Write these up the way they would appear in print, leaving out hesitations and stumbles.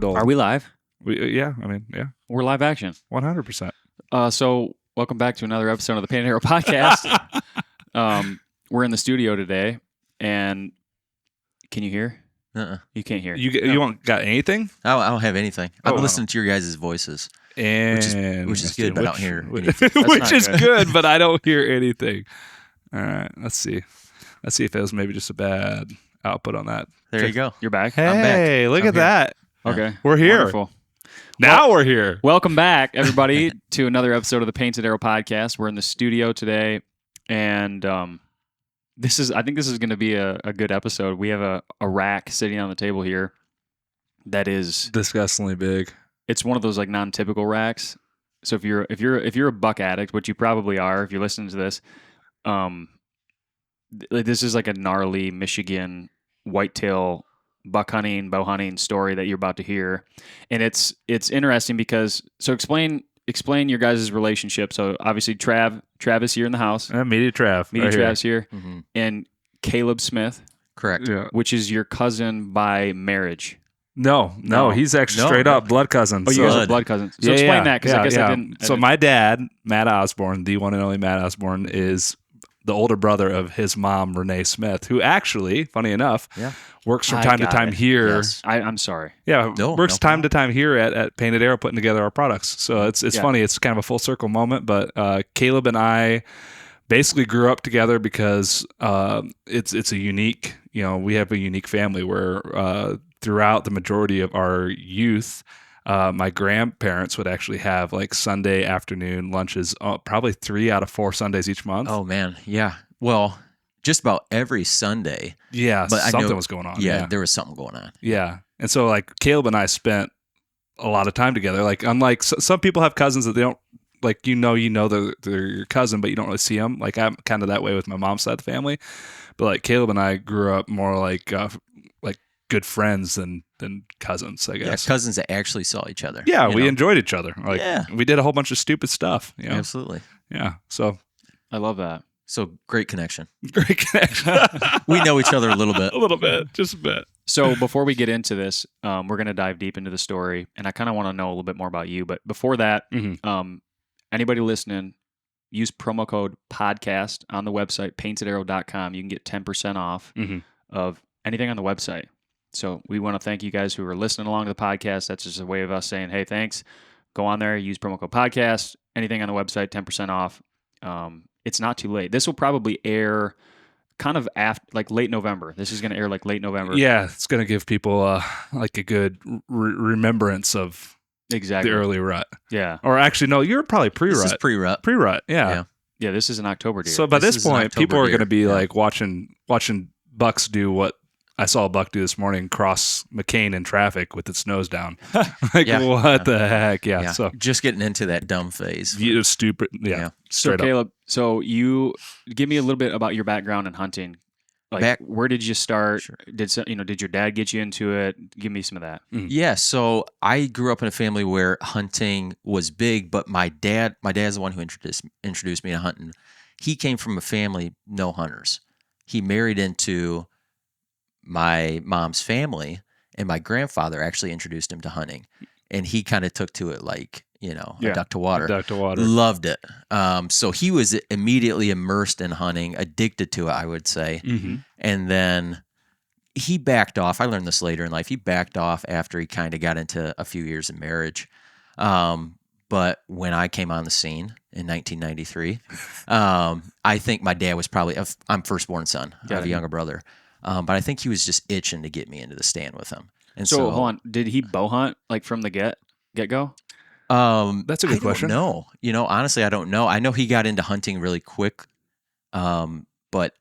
old. Are we live? Yeah. We're live action. 100%. So welcome back to another episode of the Pain and Arrow podcast. We're in the studio today, and can you hear? You can't hear. You won't got anything? I don't have anything. I'm listening to your guys' voices, which is good, but I don't hear anything. Which is good, but I don't hear anything. All right, let's see. Let's see if it was maybe just a bad output on that. There you go. You're back? Hey, look at that. Okay. We're here. Wonderful. Now we're here. Welcome back, everybody, to another episode of the Painted Arrow podcast. We're in the studio today, and I think this is going to be a good episode. We have a rack sitting on the table here that is Disgustingly big. It's one of those like non-typical racks. So if you're a buck addict, which you probably are if you're listening to this, this is like a gnarly Michigan whitetail buck hunting, bow hunting story that you're about to hear. And it's interesting because explain your guys' relationship. So obviously Travis here in the house. Media Trav. Trav's here. Mm-hmm. And Caleb Smith. Correct. Yeah. Which is your cousin by marriage. No, he's actually straight up blood cousins. Oh, you guys are blood cousins. So explain that, because I guess I didn't. So my dad, Matt Osborne, the one and only Matt Osborne, is the older brother of his mom, Renee Smith, who actually, funny enough, works from time to time here. Yes. I'm sorry. Yeah, works time to time here at Painted Arrow putting together our products. So it's funny. It's kind of a full circle moment. But Caleb and I basically grew up together because it's a unique, we have a unique family where throughout the majority of our youth, my grandparents would actually have like Sunday afternoon lunches, probably 3 out of 4 Sundays each month. Oh man, yeah. Well, just about every Sunday. Yeah, but something was going on. Yeah, there was something going on. Yeah, and so like Caleb and I spent a lot of time together. Like unlike some people have cousins that they don't like. They're your cousin, but you don't really see them. Like I'm kind of that way with my mom's side of the family. But like Caleb and I grew up more like good friends than cousins, I guess. Yeah, cousins that actually saw each other. Yeah, we enjoyed each other. Like we did a whole bunch of stupid stuff. Absolutely. Yeah. So I love that. So great connection. Great connection. We know each other a little bit. A little bit, just a bit. So before we get into this, we're going to dive deep into the story, and I kind of want to know a little bit more about you. But before that, anybody listening, use promo code podcast on the website, paintedarrow.com. You can get 10% off of anything on the website. So we want to thank you guys who are listening along to the podcast. That's just a way of us saying, hey, thanks. Go on there, use promo code podcast. Anything on the website, 10% off. It's not too late. This will probably air kind of after, like late November. This is going to air like late November. Yeah, it's going to give people like a good remembrance of exactly the early rut. Yeah. Or actually, no, you're probably pre-rut. This is pre-rut. Pre-rut, yeah. Yeah, this is an October deer. So by this point, people are going to be like watching bucks do what I saw a buck do this morning, cross McCain in traffic with its nose down. Like, what the heck? Yeah. So just getting into that dumb phase. Stupid. Yeah. So Caleb, so you give me a little bit about your background in hunting. Like, where did you start? Sure. Did your dad get you into it? Give me some of that. Mm-hmm. Yeah. So I grew up in a family where hunting was big, but my dad's the one who introduced me to hunting. He came from a family, no hunters. He married into my mom's family, and my grandfather actually introduced him to hunting, and he kind of took to it like, a duck to water. Loved it. So he was immediately immersed in hunting, addicted to it, I would say. Mm-hmm. And then he backed off. I learned this later in life. He backed off after he kind of got into a few years of marriage. But when I came on the scene in 1993, I think my dad was probably, I'm firstborn son. I have a younger brother. But I think he was just itching to get me into the stand with him. And so hold on, did he bow hunt like from the get-go? That's a good question. No, honestly, I don't know. I know he got into hunting really quick, but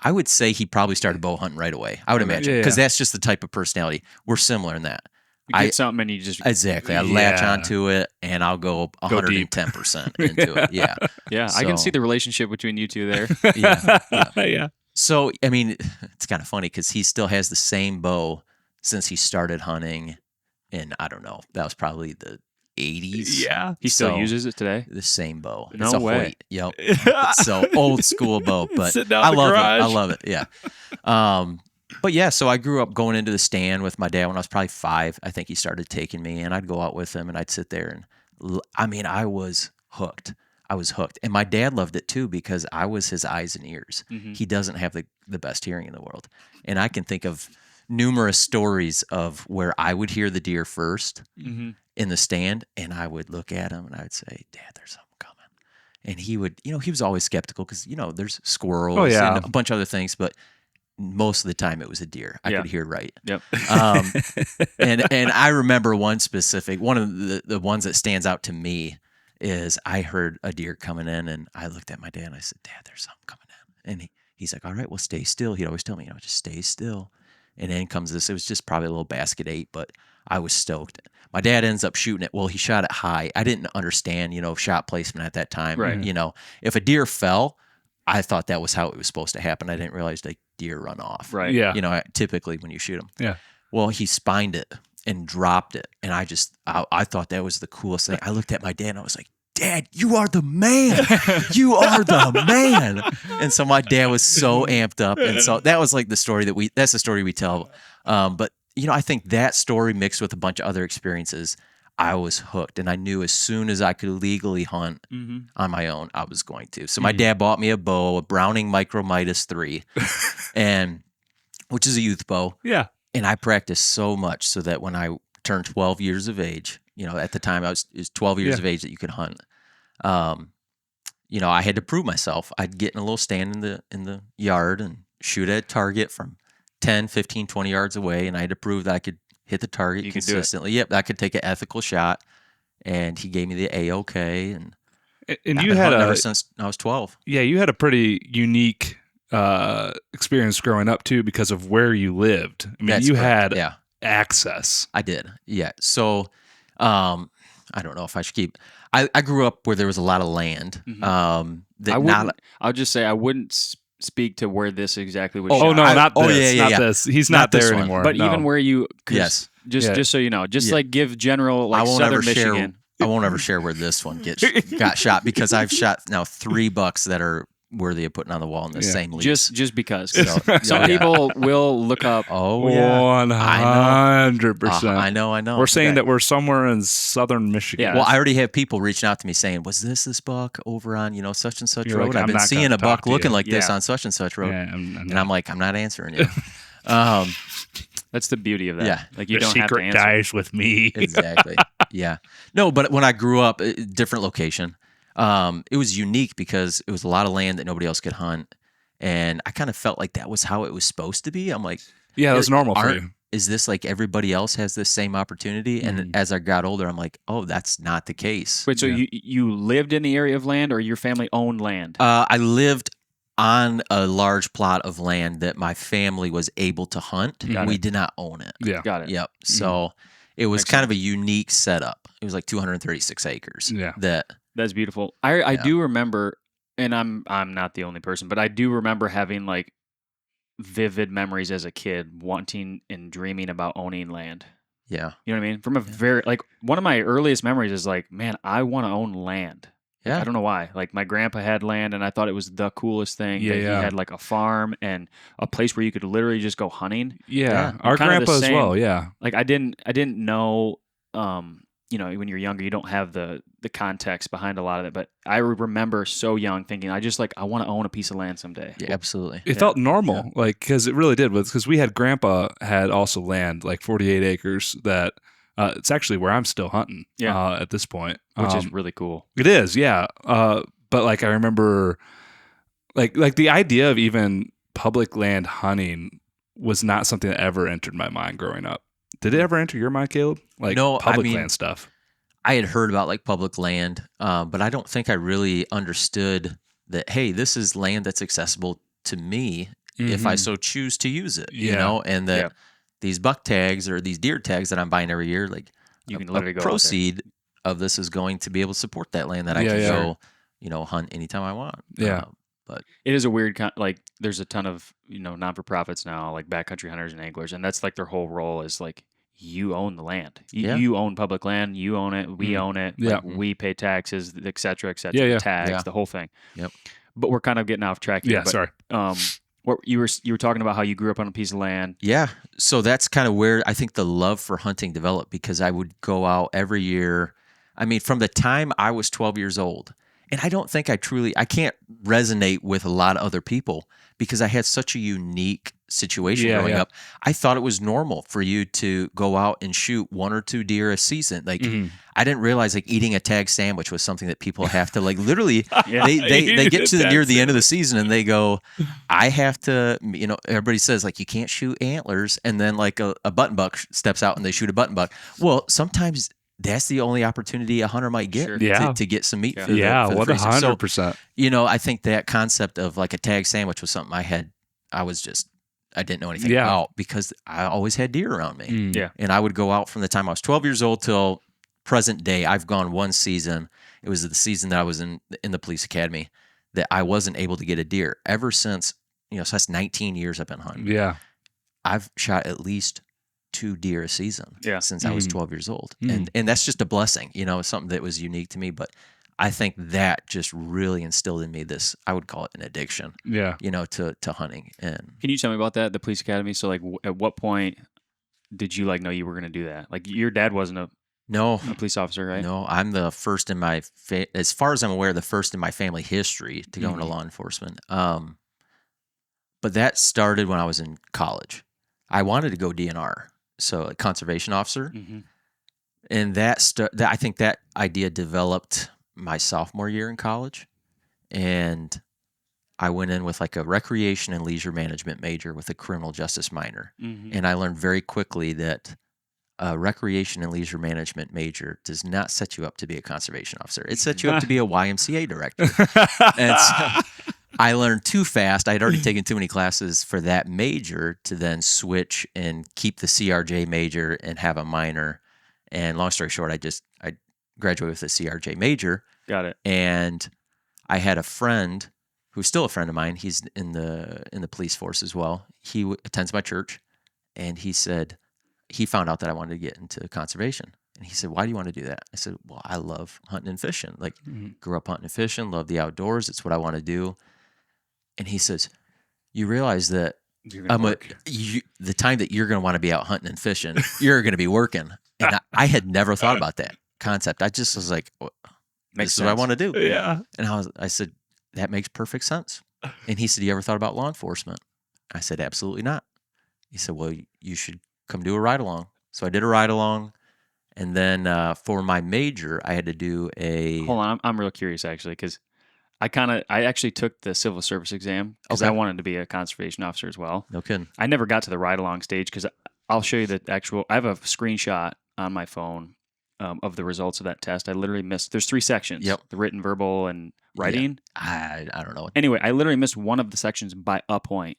I would say he probably started bow hunting right away. I would imagine, because that's just the type of personality. We're similar in that. You get something and you just exactly. I latch onto it and I'll go 110% into it. Yeah, yeah. So, I can see the relationship between you two there. Yeah. So, I mean, it's kind of funny because he still has the same bow since he started hunting in, I don't know, that was probably the 80s. Yeah. He still uses it today? The same bow. No it's a way. Hoyt. Yep. So old school bow, but I love it. Yeah. But yeah, so I grew up going into the stand with my dad when I was probably 5. I think he started taking me, and I'd go out with him, and I'd sit there, and I mean, I was hooked. I was hooked, and my dad loved it too because I was his eyes and ears. He doesn't have the best hearing in the world, and I can think of numerous stories of where I would hear the deer first in the stand, and I would look at him and I would say, "Dad, there's something coming," and he would, he was always skeptical because there's squirrels and a bunch of other things, but most of the time it was a deer. I could hear right. Yep. And I remember one of the ones that stands out to me is I heard a deer coming in, and I looked at my dad and I said, "Dad, there's something coming in." And he's like, "All right, well, stay still." He'd always tell me, just stay still. And then comes this. It was just probably a little basket 8, but I was stoked. My dad ends up shooting it. Well, he shot it high. I didn't understand, shot placement at that time. Right. If a deer fell, I thought that was how it was supposed to happen. I didn't realize deer run off. Right. Yeah. Typically when you shoot them. Yeah. Well, he spined it and dropped it. And I thought that was the coolest thing. I looked at my dad and I was like, "Dad, you are the man. You are the man." And so my dad was so amped up. And so that was like the story that's the story we tell. But I think that story mixed with a bunch of other experiences, I was hooked. And I knew as soon as I could legally hunt on my own, I was going to. So my dad bought me a bow, a Browning Micro Midas 3, which is a youth bow. Yeah. And I practiced so much so that when I turned 12 years of age, at the time it was 12 years of age that you could hunt. I had to prove myself. I'd get in a little stand in the yard and shoot at a target from 10, 15, 20 yards away, and I had to prove that I could hit the target consistently. Yep, I could take an ethical shot, and he gave me the A-OK. And you had ever since I was 12. Yeah, you had a pretty unique experience growing up too because of where you lived. I mean, That's you correct. had access. I did. Yeah. So, I don't know if I should keep. I grew up where there was a lot of land. I'll just say I wouldn't speak to where this exactly was. Oh shot. no, not this. Yeah. Not this. He's not this there one. anymore. But no. even where you, Yes. just so you know, like give general I won't Southern ever share. Michigan. I won't ever share where this one got shot because I've shot now 3 bucks that are worthy of putting on the wall in the same lease. Just because some people will look up. Oh yeah, 100%. I know. We're saying that we're somewhere in southern Michigan. Yeah. Well, I already have people reaching out to me saying, "Was this buck over on such and such You're road? like, I've I'm been not seeing gonna a buck talk to looking you." like this on such and such road." Yeah, And I'm like, "I'm not answering you." That's the beauty of that. Yeah. Like you the don't have to secret answer. dies with me. Exactly. Yeah. No, but when I grew up, different location. It was unique because it was a lot of land that nobody else could hunt, and I kind of felt like that was how it was supposed to be. I'm like, Yeah, that's normal for you. Is this like everybody else has this same opportunity? And as I got older, I'm like, oh, that's not the case. Wait, so you lived in the area of land, or your family owned land? I lived on a large plot of land that my family was able to hunt. We did not own it. Yeah. Got it. Yep. So it was kind of a unique setup. It was like 236 acres. Yeah. That's beautiful. I do remember, and I'm not the only person, but I do remember having like vivid memories as a kid, wanting and dreaming about owning land. Yeah. You know what I mean? From a very one of my earliest memories is like, man, I want to own land. Yeah. I don't know why. Like my grandpa had land, and I thought it was the coolest thing. Yeah, that yeah. He had like a farm and a place where you could literally just go hunting. Yeah. Yeah. Our Kind of the grandpa as same. well. Yeah. Like I didn't know. When you're younger, you don't have the context behind a lot of it. But I remember so young thinking, I want to own a piece of land someday. Yeah, absolutely. It felt normal, like, because it really did. Because we had grandpa had also land, like 48 acres that it's actually where I'm still hunting at this point. Which is really cool. It is, yeah. But like I remember, like the idea of even public land hunting was not something that ever entered my mind growing up. Did it ever enter your mind, Caleb? Like No, public land stuff. I had heard about like public land, but I don't think I really understood that, hey, this is land that's accessible to me if I so choose to use it, and that these buck tags or these deer tags that I'm buying every year, like You can literally go out proceed of this is going to be able to support that land that I can go, hunt anytime I want. Yeah. But it is a weird there's a ton of non-for-profits now, like backcountry hunters and anglers, and that's like their whole role is like you own the land. You own public land. You own it. We own it. Yeah. Like, we pay taxes, et cetera, Yeah. tags, the whole thing. Yep. But we're kind of getting off track here. Yeah, but, sorry. What you were talking about how you grew up on a piece of land. Yeah. So that's kind of where I think the love for hunting developed, because I would go out every year. I mean, from the time I was 12 years old, and I don't think I can't resonate with a lot of other people because I had such a unique situation growing up. I thought it was normal for you to go out and shoot 1 or 2 deer a season. Like, I didn't realize like eating a tag sandwich was something that people have to like literally they get to near the end of the season and they go, I have to, everybody says like you can't shoot antlers, and then like a button buck steps out and they shoot a button buck. Well, sometimes that's the only opportunity a hunter might get to get some meat for the 100%. So, I think that concept of like a tag sandwich was something I didn't know anything about, because I always had deer around me. Yeah. And I would go out from the time I was 12 years old till present day. I've gone one season. It was the season that I was in the police academy that I wasn't able to get a deer. Ever since, so that's 19 years I've been hunting. Yeah. I've shot at least 2 deer a season since I was 12 years old. And that's just a blessing, something that was unique to me. But I think that just really instilled in me this, I would call it an addiction, to hunting. And can you tell me about that, the police academy? So like at what point did you like know you were going to do that? Like your dad wasn't a police officer, right? No, I'm the first in my, as far as I'm aware, the first in my family history to go into law enforcement. But that started when I was in college. I wanted to go DNR, so a conservation officer. And I think that idea developed my sophomore year in college, and I went in with like a recreation and leisure management major with a criminal justice minor. And I learned very quickly that a recreation and leisure management major does not set you up to be a conservation officer. It sets you up to be a YMCA director. And so I learned too fast. I had already taken too many classes for that major to then switch and keep the CRJ major and have a minor. And long story short, I graduated with a CRJ major. Got it. And I had a friend who's still a friend of mine. He's in the police force as well. He attends my church, and he said he found out that I wanted to get into conservation. And he said, "Why do you want to do that?" I said, "Well, I love hunting and fishing. Like, grew up hunting and fishing, love the outdoors. It's what I want to do." And he says, "You realize that the time that you're going to want to be out hunting and fishing, you're going to be working." And I had never thought about that concept. I just was like, this is what I want to do. Yeah. And I said, that makes perfect sense. And he said, "You ever thought about law enforcement?" I said, "Absolutely not." He said, "Well, you should come do a ride along." So I did a ride along. And then for my major, I had to do a... Hold on. I'm real curious, actually, because I actually took the civil service exam because I wanted to be a conservation officer as well. No kidding. I never got to the ride along stage because I'll show you the actual... I have a screenshot on my phone of the results of that test. I literally missed... There's 3 sections. Yep. The written, verbal, and writing. Yeah. I don't know. Anyway, I literally missed one of the sections by a point.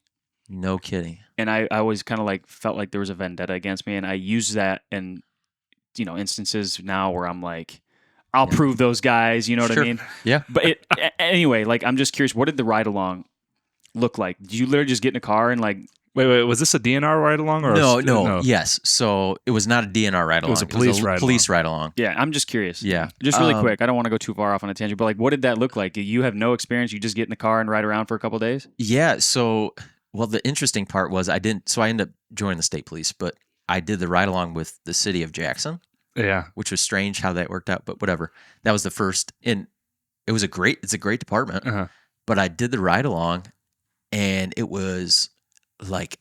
No kidding. And I always kind of like felt like there was a vendetta against me, and I use that in instances now where I'm like, I'll prove those guys, you know what I mean? Yeah. But anyway, like I'm just curious, what did the ride along look like? Did you literally just get in a car and like... Wait, was this a DNR ride along or no? Yes. So it was not a DNR ride along. It was a police ride along. Yeah, I'm just curious. Yeah. Just really quick. I don't want to go too far off on a tangent, but like what did that look like? You have no experience, you just get in the car and ride around for a couple of days? Yeah, so the interesting part was I ended up joining the state police, but I did the ride along with the city of Jackson. Yeah. Which was strange how that worked out, but whatever. That was the first, and it's a great department. But I did the ride along, and it was like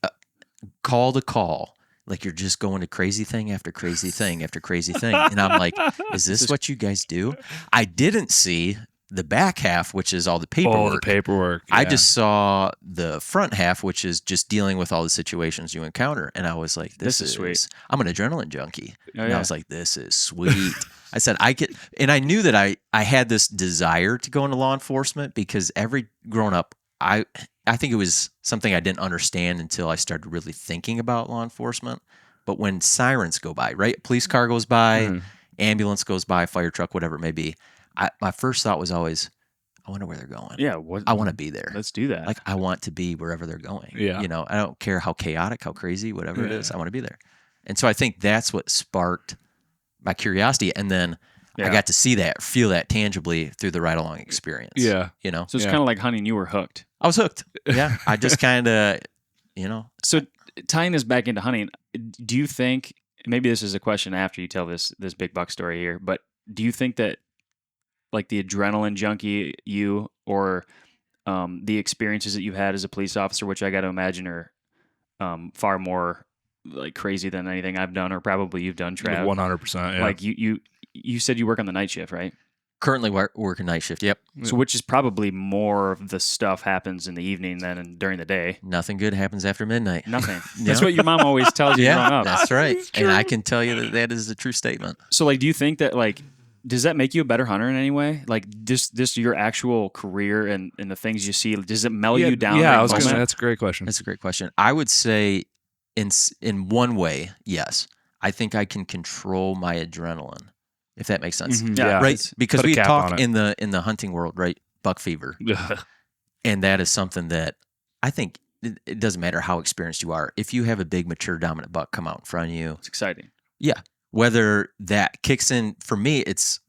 call to call. Like you're just going to crazy thing after crazy thing after crazy thing. And I'm like, is this what you guys do? I didn't see the back half, which is all the paperwork. All the paperwork. Yeah. I just saw the front half, which is just dealing with all the situations you encounter. And I was like, this is sweet. I'm an adrenaline junkie. And I was like, this is sweet. I said, and I knew that I had this desire to go into law enforcement because growing up, I think it was something I didn't understand until I started really thinking about law enforcement. But when sirens go by, right? Police car goes by, ambulance goes by, fire truck, whatever it may be. My first thought was always, I wonder where they're going. Yeah. I want to be there. Let's do that. Like, I want to be wherever they're going. Yeah. I don't care how chaotic, how crazy, whatever it is. I want to be there. And so I think that's what sparked my curiosity. And then I got to see that, feel that tangibly through the ride along experience. Yeah. You know? So it's kind of like hunting, you were hooked. I was hooked. Yeah. I just kind of, So tying this back into hunting, do you think, maybe this is a question after you tell this big buck story here, but do you think that like the adrenaline junkie you or the experiences that you've had as a police officer, which I got to imagine are far more like crazy than anything I've done or probably you've done, Trav. 100%. Yeah. Like you said you work on the night shift, right? currently working night shift. Yep. So which is probably more of the stuff happens in the evening than during the day. Nothing good happens after midnight. Nothing. That's what your mom always tells you growing up. That's right. And I can tell you that is a true statement. So like, do you think that like, does that make you a better hunter in any way? Like just your actual career and the things you see, does it mellow you down? Yeah, I was gonna say, that's a great question. That's a great question. I would say in one way, yes. I think I can control my adrenaline, if that makes sense. Mm-hmm. Yeah. Right? Because we talk in the hunting world, right? Buck fever. And that is something that I think it doesn't matter how experienced you are. If you have a big, mature, dominant buck come out in front of you, it's exciting. Yeah. Whether that kicks in, for me, it's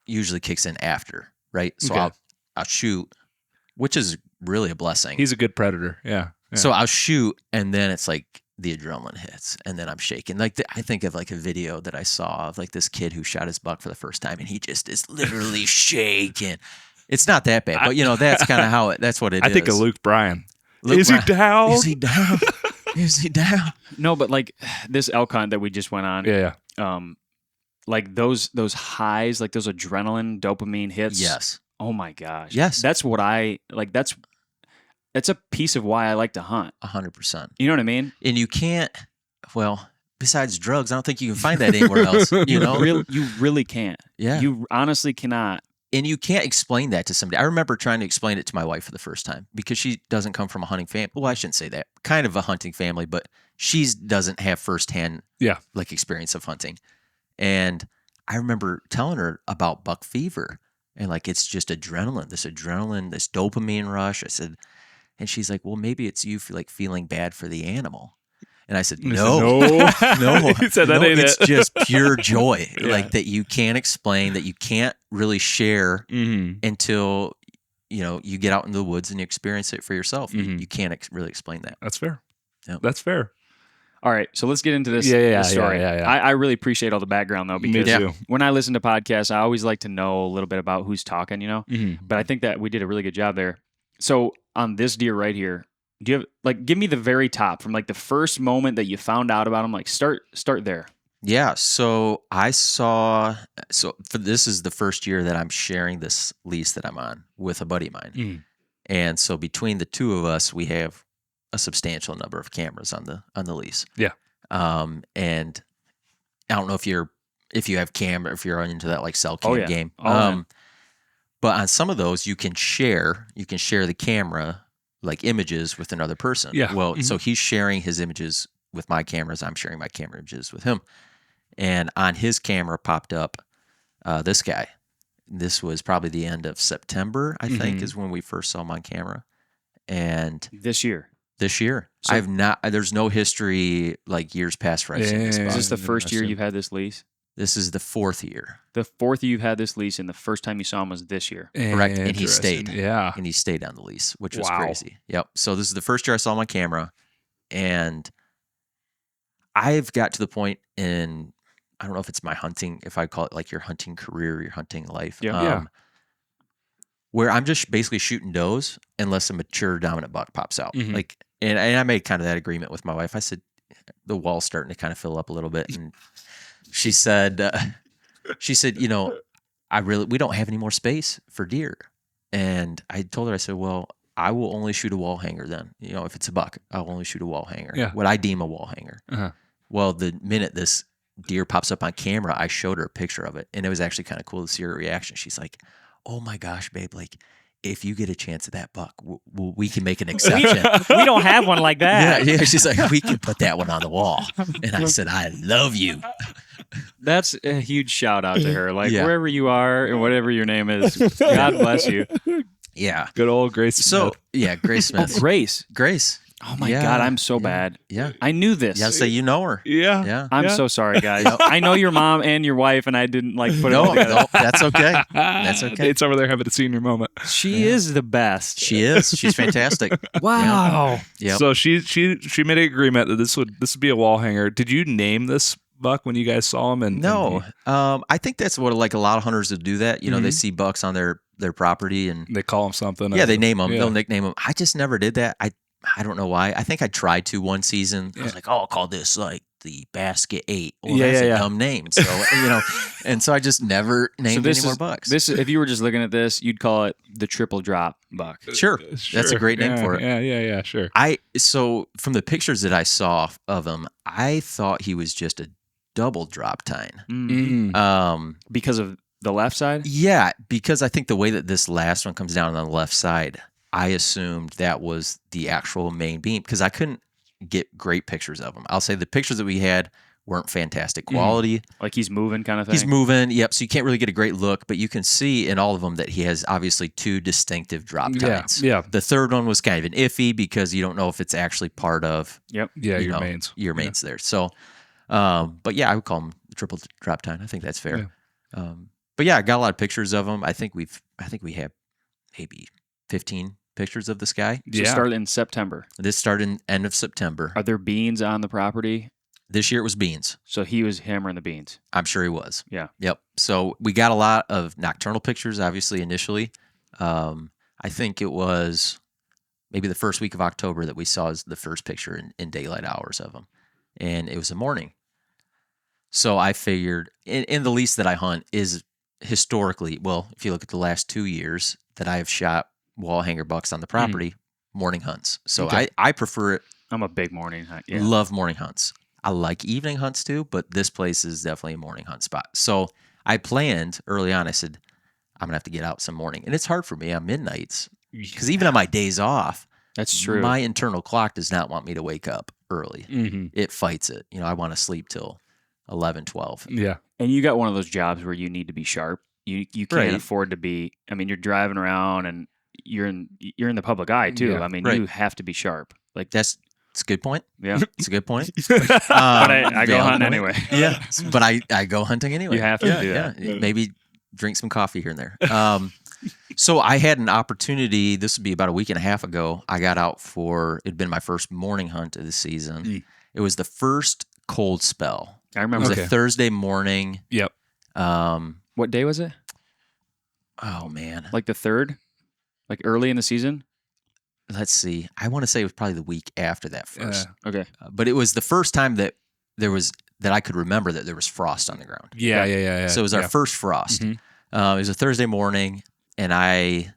usually kicks in after, right? So I'll shoot, which is really a blessing. He's a good predator. Yeah. So I'll shoot, and then it's like the adrenaline hits, and then I'm shaking. Like I think of like a video that I saw of like this kid who shot his buck for the first time, and he just is literally shaking. It's not that bad, but that's kind of how that's what it is. I think of Luke Bryan. Is he down? Is he down? Is he down? No, but like this elk hunt that we just went on. Yeah. Like those highs, like those adrenaline, dopamine hits. Yes. Oh my gosh. Yes. That's what I like. That's a piece of why I like to hunt. 100%. You know what I mean? And you can't. Well, besides drugs, I don't think you can find that anywhere else. You really can't. Yeah. You honestly cannot. And you can't explain that to somebody. I remember trying to explain it to my wife for the first time because she doesn't come from a hunting family. Well, I shouldn't say that. Kind of a hunting family, but she doesn't have firsthand like experience of hunting. And I remember telling her about buck fever and like it's just adrenaline, this dopamine rush. I said, and she's like, well, maybe it's you feeling bad for the animal. And I said, no. He said that ain't it's it. just pure joy, like that you can't explain, that you can't really share until you get out into the woods and you experience it for yourself. You can't really explain that. That's fair. Yep. That's fair. All right, so let's get into this, this story. Yeah. I really appreciate all the background though, because Me too. when I listen to podcasts, I always like to know a little bit about who's talking. But I think that we did a really good job there. So on this deer right here, do you have give me the very top from like the first moment that you found out about him? Like start there. Yeah. So this is the first year that I'm sharing this lease that I'm on with a buddy of mine. And so between the two of us, we have a substantial number of cameras on the lease. Yeah. And I don't know if you have camera, if you're into that like cell cam game. But on some of those you can share the camera like images with another person. Yeah. Well, so he's sharing his images with my cameras. I'm sharing my camera images with him. And on his camera popped up this guy. This was probably the end of September, I think, is when we first saw him on camera. And This year. So there's no history like years past for I've seen this buck. Is this the first year you've had this lease? This is the fourth year. The fourth year you've had this lease, and the first time you saw him was this year. Correct. And he stayed. Yeah. And he stayed on the lease, which was crazy. Yep. So this is the first year I saw him on camera. And I've got to the point in, I don't know if it's my hunting, if I call it like your hunting career, your hunting life. Where I'm just basically shooting does unless a mature dominant buck pops out. And I made kind of that agreement with my wife. I said, the wall's starting to kind of fill up a little bit. And she said, we don't have any more space for deer. And I told her, I said, well, I will only shoot a wall hanger then. If it's a buck, I'll only shoot a wall hanger. Yeah. What I deem a wall hanger. Well, the minute this deer pops up on camera, I showed her a picture of it. And it was actually kind of cool to see her reaction. She's like, oh my gosh, babe, like, if you get a chance at that buck, we can make an exception. We don't have one like that. Yeah, she's like, we can put that one on the wall. And I said, I love you. That's a huge shout out to her. Like wherever you are and whatever your name is, God bless you. Yeah. Good old Grace Smith. So, Grace Smith. Grace. Oh my God, I'm so bad. Yeah. I knew this. Yeah, say you know her. Yeah. Yeah. I'm so sorry, guys. I know your mom and your wife, and I didn't put it all together. No, that's okay. That's okay. Nate's over there having a senior moment. She is the best. She is. She's fantastic. Wow. Yep. So she made an agreement that this would be a wall hanger. Did you name this buck when you guys saw him? No. I think that's what a lot of hunters would do that. You know, they see bucks on their property and they call him something. Yeah, they name them. Yeah. They'll nickname them. I just never did that. I don't know why. I think I tried to one season. I was like, I'll call this like the Basket 8. Well, that's a dumb name. So, and so I just never named any more bucks. If you were just looking at this, you'd call it the triple drop buck. Sure. That's a great name for it. Yeah, sure. So from the pictures that I saw of him, I thought he was just a double drop tine. Because of the left side? Yeah, because I think the way that this last one comes down on the left side, I assumed that was the actual main beam because I couldn't get great pictures of him. I'll say the pictures that we had weren't fantastic quality. Like he's moving kind of thing? He's moving, yep. So you can't really get a great look, but you can see in all of them that he has obviously two distinctive drop tines. Yeah. The third one was kind of an iffy because you don't know if it's actually part of your mains. Your mains there. So, but yeah, I would call him triple drop tine. I think that's fair. Yeah. But yeah, I got a lot of pictures of him. I think we have maybe 15 pictures of this guy. So it started in September. This started in end of September. Are there beans on the property? This year it was beans. So he was hammering the beans. I'm sure he was. Yeah. Yep. So we got a lot of nocturnal pictures, obviously, initially. I think it was maybe the first week of October that we saw the first picture in daylight hours of him. And it was a morning. So I figured, in the lease that I hunt is historically, well, if you look at the last 2 years that I have shot wall hanger bucks on the property, morning hunts. So I prefer it. I'm a big morning hunt. Yeah. Love morning hunts. I like evening hunts too, but this place is definitely a morning hunt spot. So I planned early on, I said, I'm going to have to get out some morning. And it's hard for me on midnights because even on my days off, that's true. My internal clock does not want me to wake up early. It fights it. I want to sleep till 11, 12. Yeah. And you got one of those jobs where you need to be sharp. You can't afford to be, you're driving around and you're in the public eye too. Yeah. You have to be sharp. Like it's a good point. Yeah. It's a good point. But I go hunting anyway. Yeah. But I go hunting anyway. You have to do that. Yeah. Maybe drink some coffee here and there. So I had an opportunity, this would be about a week and a half ago. I got out it'd been my first morning hunt of the season. It was the first cold spell. I remember. It was a Thursday morning. Yep. What day was it? Oh, man. Like the 3rd? Like early in the season? Let's see. I want to say it was probably the week after that first. Okay. But it was the first time that I could remember that there was frost on the ground. Yeah. So it was our first frost. It was a Thursday morning, and I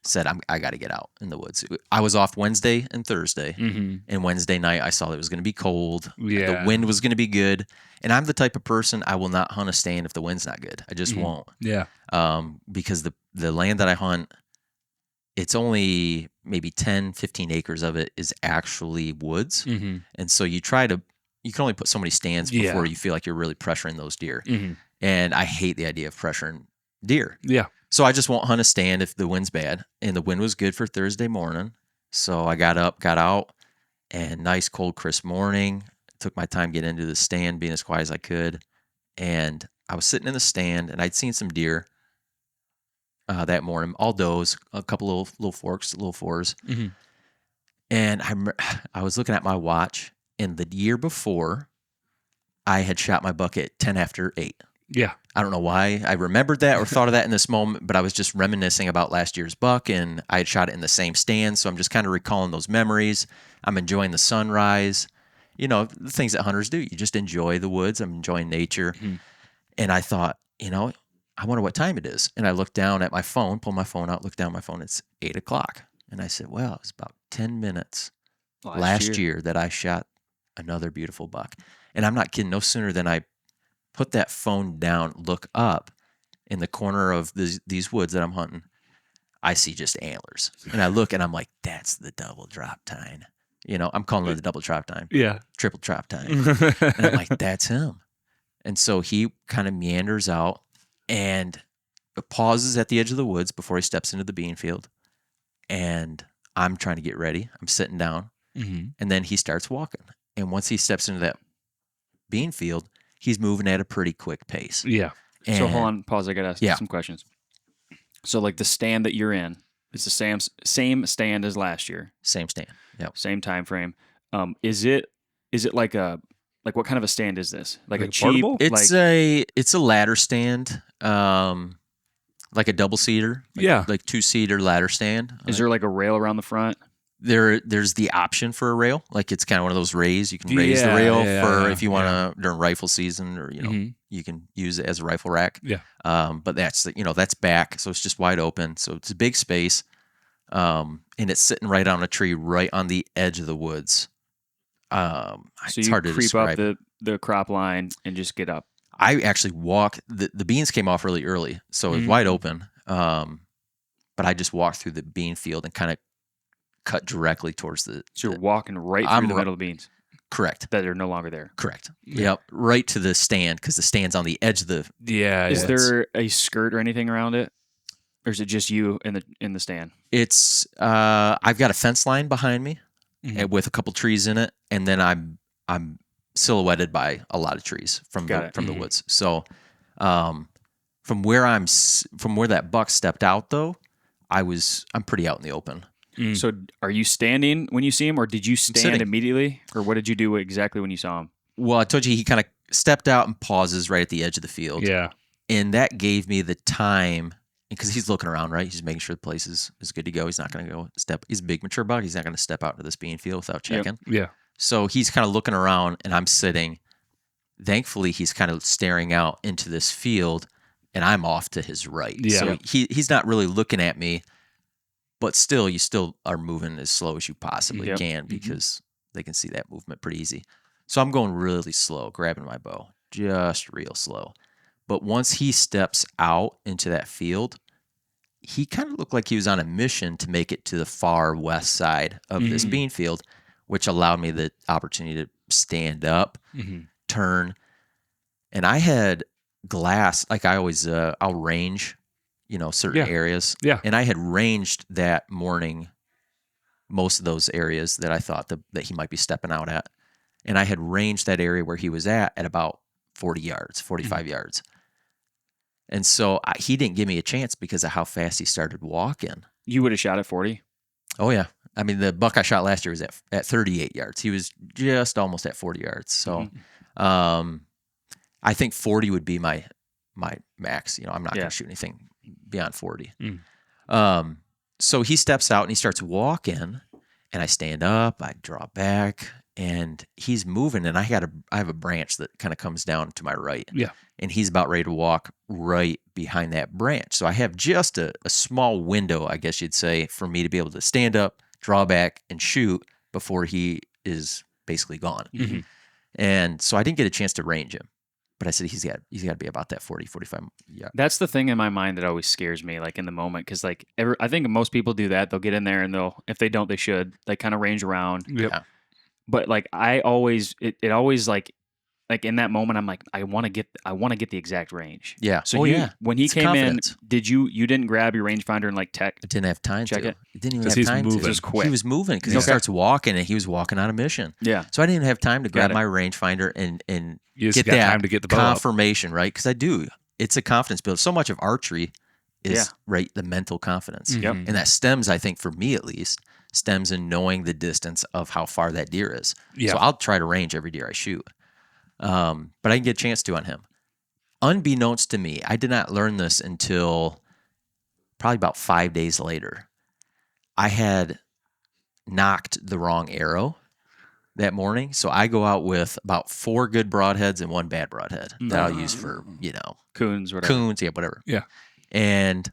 said, I got to get out in the woods. I was off Wednesday and Thursday, and Wednesday night I saw that it was going to be cold. Yeah. The wind was going to be good, and I'm the type of person, I will not hunt a stand if the wind's not good. I just won't. Yeah. Because the land that I hunt, it's only maybe 10, 15 acres of it is actually woods. And so you can only put so many stands before you feel like you're really pressuring those deer. And I hate the idea of pressuring deer. Yeah. So I just won't hunt a stand if the wind's bad. And the wind was good for Thursday morning. So I got up, got out, and nice, cold, crisp morning. Took my time getting into the stand, being as quiet as I could. And I was sitting in the stand, and I'd seen some deer that morning, all does, a couple little forks, little fours. And I was looking at my watch, and the year before, I had shot my buck at 10 after 8. Yeah. I don't know why I remembered that or thought of that in this moment, but I was just reminiscing about last year's buck, and I had shot it in the same stand, so I'm just kind of recalling those memories. I'm enjoying the sunrise. The things that hunters do. You just enjoy the woods. I'm enjoying nature. And I thought, I wonder what time it is. And I looked down at my phone, pulled my phone out, looked down at my phone. It's 8 o'clock. And I said, well, it was about 10 minutes last year that I shot another beautiful buck. And I'm not kidding. No sooner than I put that phone down, look up in the corner of these woods that I'm hunting, I see just antlers. And I look and I'm like, that's the double drop tine. I'm calling it the double drop tine. Yeah. Triple drop tine. And I'm like, that's him. And so he kind of meanders out and pauses at the edge of the woods before he steps into the bean field. And I'm trying to get ready. I'm sitting down. and then he starts walking. And once he steps into that bean field, he's moving at a pretty quick pace. Yeah. And, So hold on, pause. I got to ask some questions. So like the stand that you're in, it's the same stand as last year. Same stand. Yep. Same time frame. Is it like what kind of a stand is this? Like a cheap portable? It's a ladder stand. Like a double seater. Like 2-seater ladder stand. Is there like a rail around the front? There's the option for a rail. Like it's kind of one of those rays. You can raise the rail if you want to during rifle season, or you can use it as a rifle rack. Yeah. But that's back, so it's just wide open. So it's a big space. And it's sitting right on a tree, right on the edge of the woods. So it's hard to creep describe. up the crop line and just get up. I actually walk. The beans came off really early, so it was wide open. But I just walked through the bean field and kind of cut directly towards the. So you're walking right through the middle of the beans. Correct. That are no longer there. Correct. Yep. Right to the stand, because the stand's on the edge of the. Yeah. Is there a skirt or anything around it, or is it just you in the stand? It's I've got a fence line behind me, with a couple trees in it, and then I'm silhouetted by a lot of trees from the woods. So, from where that buck stepped out, though, I'm pretty out in the open. So are you standing when you see him, or did you stand immediately, or what did you do exactly when you saw him? Well, I told you he kind of stepped out and pauses right at the edge of the field. Yeah. And that gave me the time, because he's looking around, right? He's making sure the place is good to go. He's not going to go he's a big mature buck. He's not going to step out into this bean field without checking. Yep. Yeah. So he's kind of looking around, and I'm sitting. Thankfully, he's kind of staring out into this field, and I'm off to his right. Yeah. So he's not really looking at me. But still, you still are moving as slow as you possibly can, because they can see that movement pretty easy. So I'm going really slow, grabbing my bow, just real slow. But once he steps out into that field, he kind of looked like he was on a mission to make it to the far west side of this bean field, which allowed me the opportunity to stand up, turn. And I had glass, like I always, I'll range certain areas. Yeah. And I had ranged that morning most of those areas that I thought that he might be stepping out at. And I had ranged that area where he was at about 40 yards, 45 yards. And so he didn't give me a chance because of how fast he started walking. You would have shot at 40? Oh, yeah. I mean, the buck I shot last year was at 38 yards. He was just almost at 40 yards. So I think 40 would be my max. I'm not going to shoot anything beyond 40. So he steps out and he starts walking, and I stand up, I draw back, and he's moving, and I have a branch that kind of comes down to my right. Yeah. And he's about ready to walk right behind that branch. So I have just a small window, I guess you'd say, for me to be able to stand up, draw back, and shoot before he is basically gone. And so I didn't get a chance to range him. But I said he's got to be about that 40, 45. Yeah. That's the thing in my mind that always scares me, like in the moment, because I think most people do that. They'll get in there and if they don't, they should. They kind of range around. Yep. Yeah. But like it always like in that moment, I'm like, I want to get the exact range. Yeah. So when he came confidence. in, you didn't grab your rangefinder and like I didn't have time check to. it? I didn't even Because have he's time moving. to. Just quick. He was moving because he starts walking, and he was walking on a mission. Yeah. So I didn't even have time to grab it. my rangefinder and You just get got that time to get the bow up. confirmation, right? Because I do. It's a confidence build. So much of archery is right the mental confidence. Yep. And that stems, I think, for me at least, stems in knowing the distance of how far that deer is. Yeah. So I'll try to range every deer I shoot. But I didn't get a chance to on him. Unbeknownst to me, I did not learn this until probably about 5 days later. I had knocked the wrong arrow that morning. So I go out with about 4 good broadheads and 1 bad broadhead that I'll use for, coons, whatever. coons, whatever. Yeah. And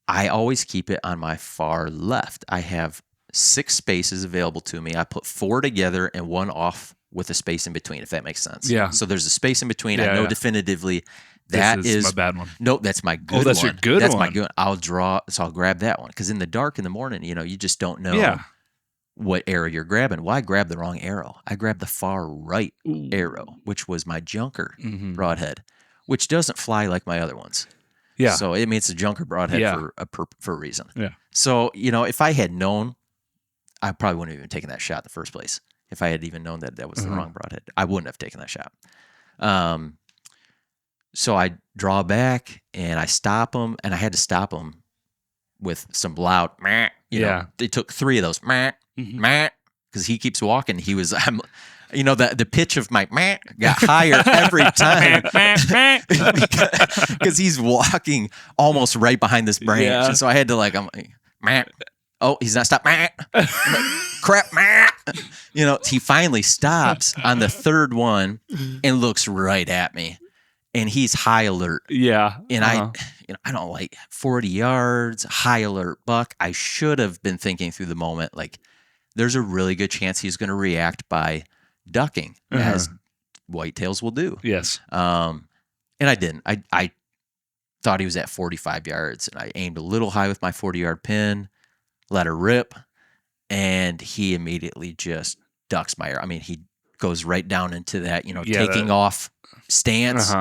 I always keep it on my far left. I have 6 spaces available to me. I put 4 together and 1 off with a space in between, if that makes sense. Yeah. So there's a space in between. Yeah, I know yeah. definitively This that is is my bad one. Nope, that's my good one. that's your good That's one. my good. I'll draw, so I'll grab that one. Because in the dark in the morning, you just don't know what arrow you're grabbing. Well, I grabbed the wrong arrow. I grabbed the far right arrow, which was my junker broadhead, which doesn't fly like my other ones. Yeah. So it's a junker broadhead for a reason. Yeah. So if I had known, I probably wouldn't have even taken that shot in the first place if I had even known that that was the wrong broadhead. I wouldn't have taken that shot. So I draw back and I stop him, and I had to stop him with some loud, meh. They took 3 of those, meh, meh, because he keeps walking. The pitch of my meh got higher every time because he's walking almost right behind this branch. Yeah. And so I had to I'm like, meh. Oh, he's not stopped. Meh. Like, crap, meh. He finally stops on the 3rd one and looks right at me. And he's high alert. Yeah. And I don't like 40 yards, high alert buck. I should have been thinking through the moment, like, there's a really good chance he's going to react by ducking, as whitetails will do. Yes. And I didn't. I thought he was at 45 yards, and I aimed a little high with my 40-yard pin, let her rip, and he immediately just ducks my arrow. I mean, he goes right down into that, taking off stance.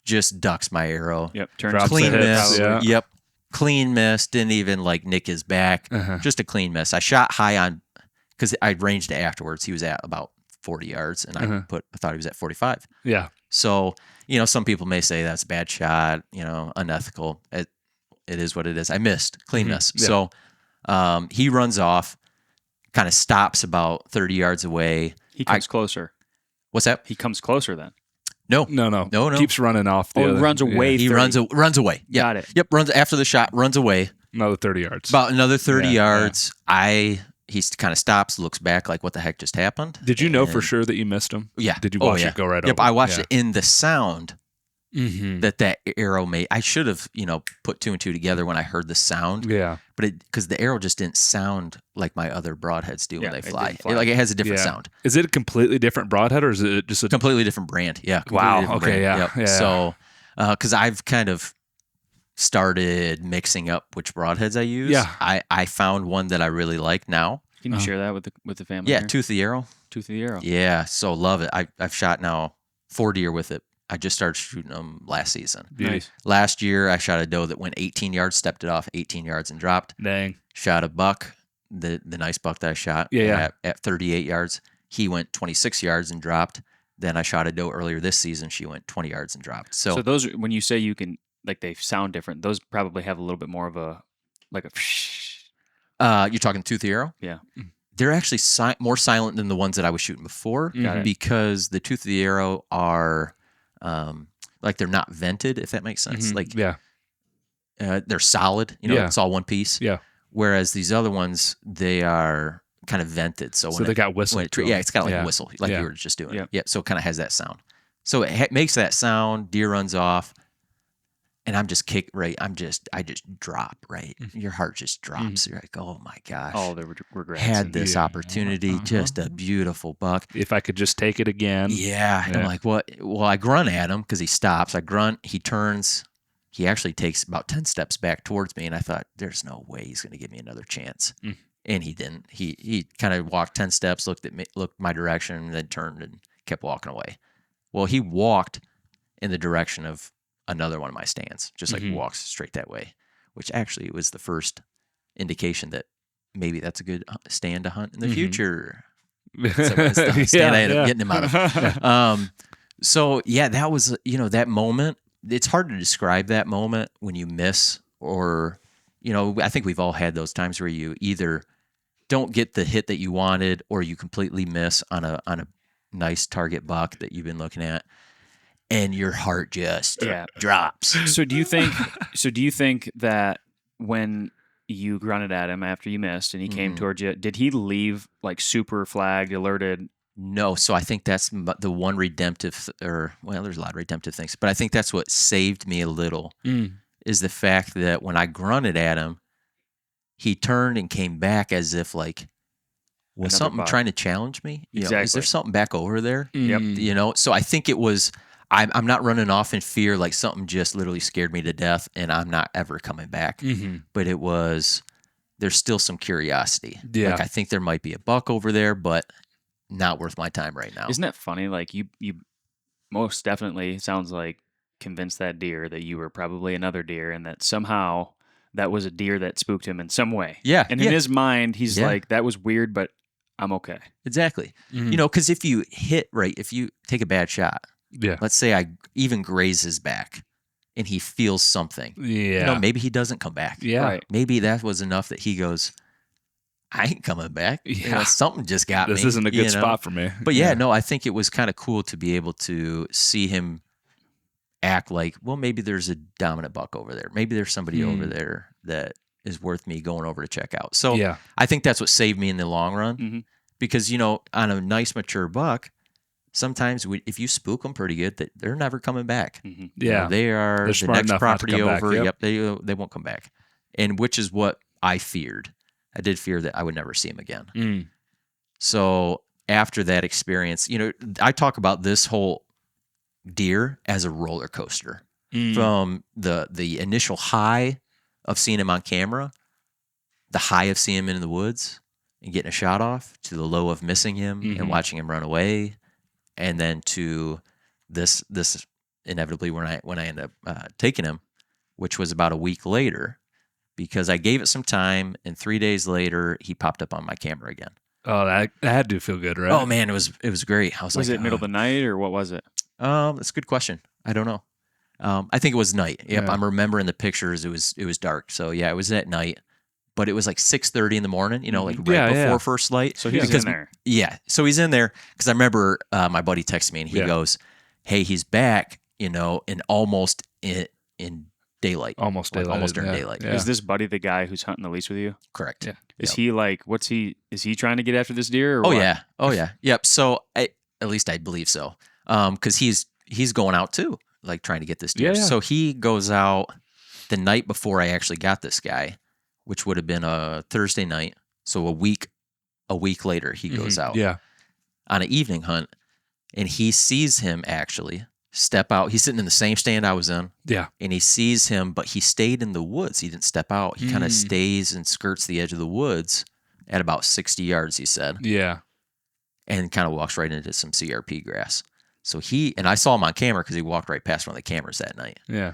Just ducks my arrow. Yep. Turns clean miss. Yeah. Yep. Clean miss. Didn't even nick his back. Just a clean miss. I shot high on, because I ranged it afterwards. He was at about 40 yards, and I thought he was at 45. Yeah. So, some people may say that's a bad shot, unethical. It is what it is. I missed. Clean miss. Yeah. So he runs off, kind of stops about 30 yards away. He comes closer. What's that? He comes closer then. No. Keeps running off. He runs away. He runs away. Yep. Got it. Yep. Runs after the shot. Runs away. Another 30 yards. About another 30 yards. He kind of stops, looks back, like, what the heck just happened? Did you know for sure that you missed him? Yeah. Did you watch it go right over? Yep. I watched it in the sound that arrow made. I should have, put 2 and 2 together when I heard the sound. Yeah. But because the arrow just didn't sound like my other broadheads do when they fly. didn't fly. It has a different sound. Is it a completely different broadhead, or is it just a Completely different brand. Yeah. Wow. Different Okay. brand. Yeah. Yep. Yeah. So, because I've kind of started mixing up which broadheads I use. Yeah. I found one that I really like now. Can you share that with the family? Yeah. here? Tooth the arrow. Tooth of the arrow. Yeah. So love it. I've shot now 4 deer with it. I just started shooting them last season. Nice. Last year, I shot a doe that went 18 yards, stepped it off 18 yards and dropped. Dang. Shot a buck, the nice buck that I shot at 38 yards. He went 26 yards and dropped. Then I shot a doe earlier this season. She went 20 yards and dropped. So those, when you say you can, they sound different, those probably have a little bit more of a, you're talking tooth the arrow? Yeah. They're actually more silent than the ones that I was shooting before because the tooth of the arrow are they're not vented, if that makes sense. They're solid. It's all one piece. Yeah. Whereas these other ones, they are kind of vented. So they got whistle. It's got a whistle, like you were just doing. Yeah. Yeah. So it kind of has that sound. So it makes that sound. Deer runs off, and I'm just I just drop right. Your heart just drops. You're like, oh my gosh. Oh, the regrets. Had this opportunity, just a beautiful buck. If I could just take it again. Yeah. And I'm like, what? Well, I grunt at him because he stops. I grunt. He turns. He actually takes about 10 steps back towards me, and I thought, there's no way he's going to give me another chance. And he didn't. He kind of walked 10 steps, looked at me, looked my direction, and then turned and kept walking away. Well, he walked in the direction of another one of my stands, just walks straight that way, which actually was the first indication that maybe that's a good stand to hunt in the future. So that's the stand I ended up getting him out of. So yeah, that was, that moment. It's hard to describe that moment when you miss, or, I think we've all had those times where you either don't get the hit that you wanted, or you completely miss on a nice target buck that you've been looking at, and your heart just drops. So do you think that when you grunted at him after you missed and he came towards you, did he leave super flagged, alerted? No, so I think that's the one redemptive, there's a lot of redemptive things, but I think that's what saved me a little, is the fact that when I grunted at him, he turned and came back as if was Another something buck. trying to challenge me? Exactly. Is there something back over there? Yep. So I think it was, I'm not running off in fear, like something just literally scared me to death and I'm not ever coming back. But it was, there's still some curiosity. Yeah. I think there might be a buck over there, but not worth my time right now. Isn't that funny? You most definitely sounds like convinced that deer that you were probably another deer, and that somehow that was a deer that spooked him in some way. Yeah. And in his mind, he's Yeah. like, that was weird, but I'm okay. Exactly. Mhm. You know, because if you hit right, if you take a bad shot, Yeah. let's say I even graze his back and he feels something, Yeah. you know, maybe he doesn't come back. Yeah. Right. Maybe that was enough that he goes, I ain't coming back. You know, Yeah. something just got me. This isn't a you good know? spot for me. But yeah, no, I think it was kind of cool to be able to see him act like, well, maybe there's a dominant buck over there. Maybe there's somebody over there that is worth me going over to check out. So Yeah. I think that's what saved me in the long run Mhm. because, you know, on a nice mature buck, sometimes if you spook them pretty good, they're never coming back. Mhm. You know, Yeah. they are They're the smart next enough not to property come back. over. Yep. They won't come back. And which is what I feared. I did fear that I would never see him again. Mm. So after that experience, you know, I talk about this whole deer as a roller coaster from the initial high of seeing him on camera, the high of seeing him in the woods and getting a shot off, to the low of missing him and watching him run away, and then to this inevitably when I ended up taking him, which was about a week later, because I gave it some time, and 3 days later he popped up on my camera again. Oh, that had to feel good, right? Oh man, it was great. I was Was like, it middle of the night or what was it? That's a good question. I don't know. I think it was night. Yep, Yeah. I'm remembering the pictures. It was dark. So yeah, it was at night, but it was like 6:30 in the morning. You know, like right Yeah, before yeah. first light. So he's Because- in there. Yeah, so he's in there because I remember my buddy texted me and he Yeah. goes, "Hey, he's back." You know, and almost in daylight. Almost Like, daylight. almost during yeah. daylight. Yeah. Is this buddy the guy who's hunting the lease with you? Correct. Yeah. Is Yep. he like, is he trying to get after this deer? Or Oh what? yeah. Oh yeah. Yep. So at least I believe so. Because he's going out too, like trying to get this deer. Yeah, yeah. So he goes out the night before I actually got this guy, which would have been a Thursday night. So a week later, he goes out Yeah. on an evening hunt, and he sees him actually step out. He's sitting in the same stand I was in, Yeah. and he sees him, but he stayed in the woods. He didn't step out. He kind of stays and skirts the edge of the woods at about 60 yards, he said, Yeah. and kind of walks right into some CRP grass. So and I saw him on camera because he walked right past one of the cameras that night. Yeah.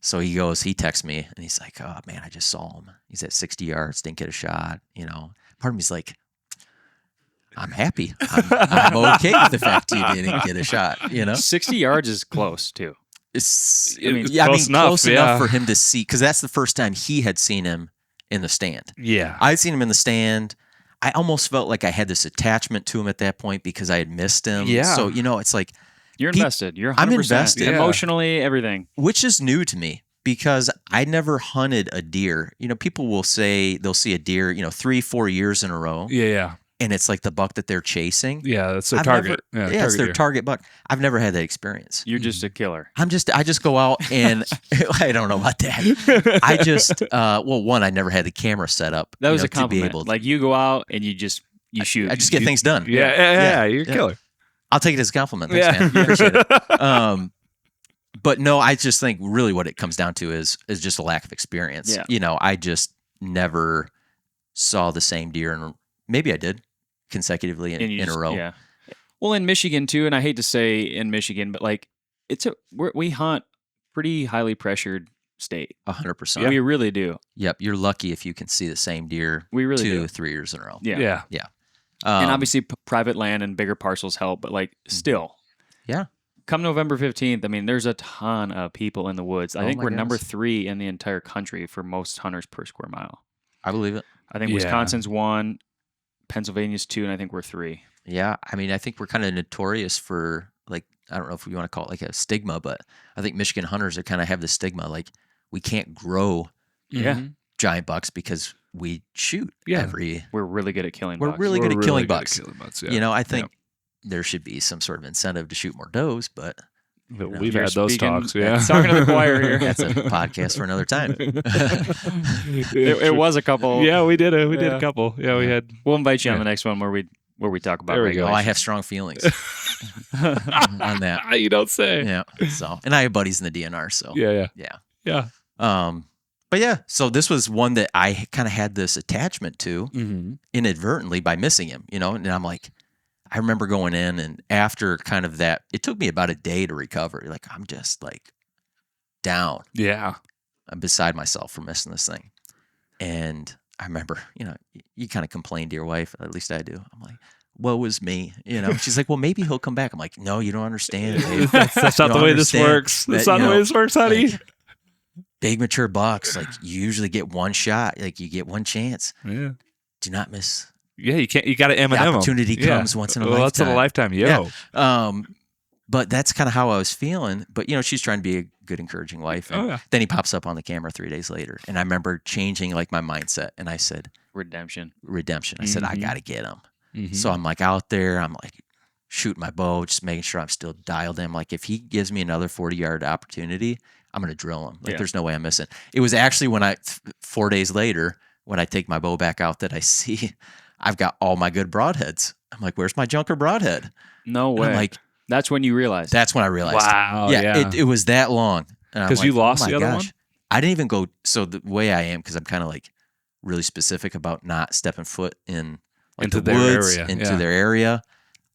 So he texts me and he's like, "Oh man, I just saw him. He's at 60 yards, didn't get a shot." You know, part of me's like, I'm happy. I'm okay with the fact he didn't get a shot. You know, 60 yards is close too. it's close enough, close yeah. enough for him to see, because that's the first time he had seen him in the stand. Yeah. I'd seen him in the stand. I almost felt like I had this attachment to him at that point because I had missed him. Yeah. So, you know, it's like, You're invested. You're 100%. I'm invested. Yeah. Emotionally, everything. which is new to me because I never hunted a deer. You know, people will say they'll see a deer, 3-4 years in a row, Yeah. Yeah. and it's like the buck that they're chasing. Yeah. That's their I've target. never- yeah. it's their deer. target buck. I've never had that experience. You're just a killer. I just go out and I don't know about that. I just, one, I never had the camera set up. That was a to be compliment. able to, Like you go out and you shoot. I just get things done. Yeah. Yeah. You're a Yeah. killer. I'll take it as a compliment. Thanks, Yeah. man. Appreciate it. But no, I just think really what it comes down to is just a lack of experience. Yeah. You know, I just never saw the same deer, and maybe I did consecutively and you in just- a row. Yeah. Well, in Michigan too, and I hate to say in Michigan, but like we hunt pretty highly pressured state. 100%. We really do. Yep. You're lucky if you can see the same deer We really 3 years in a row. do. Yeah. Yeah. And obviously private land and bigger parcels help, but like still. Yeah. Come November 15th, I mean, there's a ton of people in the woods. I Oh think my we're number goodness. 3 in the entire country for most hunters per square mile. I believe it. I think Yeah. Wisconsin's 1, Pennsylvania's 2, and I think we're 3. Yeah. I mean, I think we're kind of notorious for, like, I don't know if we want to call it like a stigma, but I think Michigan hunters are kind of have this stigma, like we can't grow Yeah. Mhm. giant bucks because we shoot Yeah. every. We're really good at killing We're bucks. really good at killing bucks. Yeah. You know, I think there should be some sort of incentive to shoot more does, but We've You're had those speaking- talks. Yeah. talking to the choir here. that's a podcast for another time. It was a couple. Yeah, we did. We did Yeah. a couple. Yeah, we had. We'll invite you on Yeah. the next one where we talk about There we go. Oh, I regulations. have strong feelings on that. You don't say. Yeah. So, and I have buddies in the DNR. So, Yeah. yeah. Yeah. But yeah, so this was one that I kind of had this attachment to Mm-hmm. inadvertently by missing him, and I'm like, I remember going in, and after kind of that, it took me about a day to recover. Like, I'm just like down. Yeah. I'm beside myself for missing this thing. And I remember, you kind of complain to your wife, at least I do. I'm like, woe is me, She's like, well, maybe he'll come back. I'm like, no, you don't understand. Babe. That's not the way this works. That's not the way this works, honey. Like, big mature bucks, like you usually get one shot, like you get one chance. Yeah. Do not miss. Yeah, you can't. You got to M&M them. Opportunity comes once in a lifetime. Once in a lifetime, yo. Yeah. But that's kind of how I was feeling. But she's trying to be a good, encouraging wife. And then he pops up on the camera 3 days later, and I remember changing like my mindset, and I said, redemption. I said, I got to get him. So I'm like out there, I'm like shooting my bow, just making sure I'm still dialed in. Like if he gives me another 40-yard opportunity, I'm going to drill him. Like there's no way I'm missing. It was actually when 4 days later, when I take my bow back out, that I see I've got all my good broadheads. I'm like, where's my junker broadhead? No way. I'm like, that's when you realized. That's when I realized. Wow. Yeah. It was that long. Because you lost the other one? I didn't even go. So the way I am, because I'm kind of like really specific about not stepping foot in into the woods, into their area.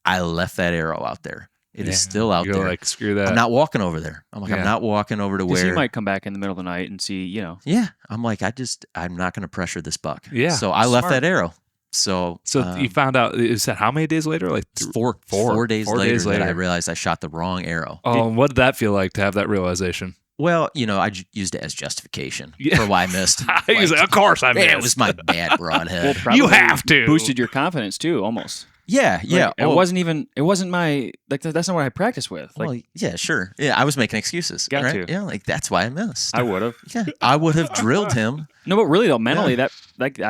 I left that arrow out there. It is still out there. Like, screw that. I'm not walking over there. I'm like, I'm not walking over to where he might come back in the middle of the night and see, Yeah. I'm like, I'm not going to pressure this buck. Yeah. So I left that arrow. So you found out, is that how many days later? Like 4 days later that I realized I shot the wrong arrow. Oh, and what did that feel like to have that realization? Well, I used it as justification for why I missed. He's like, of course I missed. It was my bad broadhead. Well, you have to. Boosted your confidence too, almost. Yeah. Like, it wasn't my, like, that's not what I practiced with. Like, well, yeah, sure. Yeah, I was making excuses. Got to. Yeah, like that's why I missed. I would have. Yeah, I would have drilled him. No, but really though, mentally that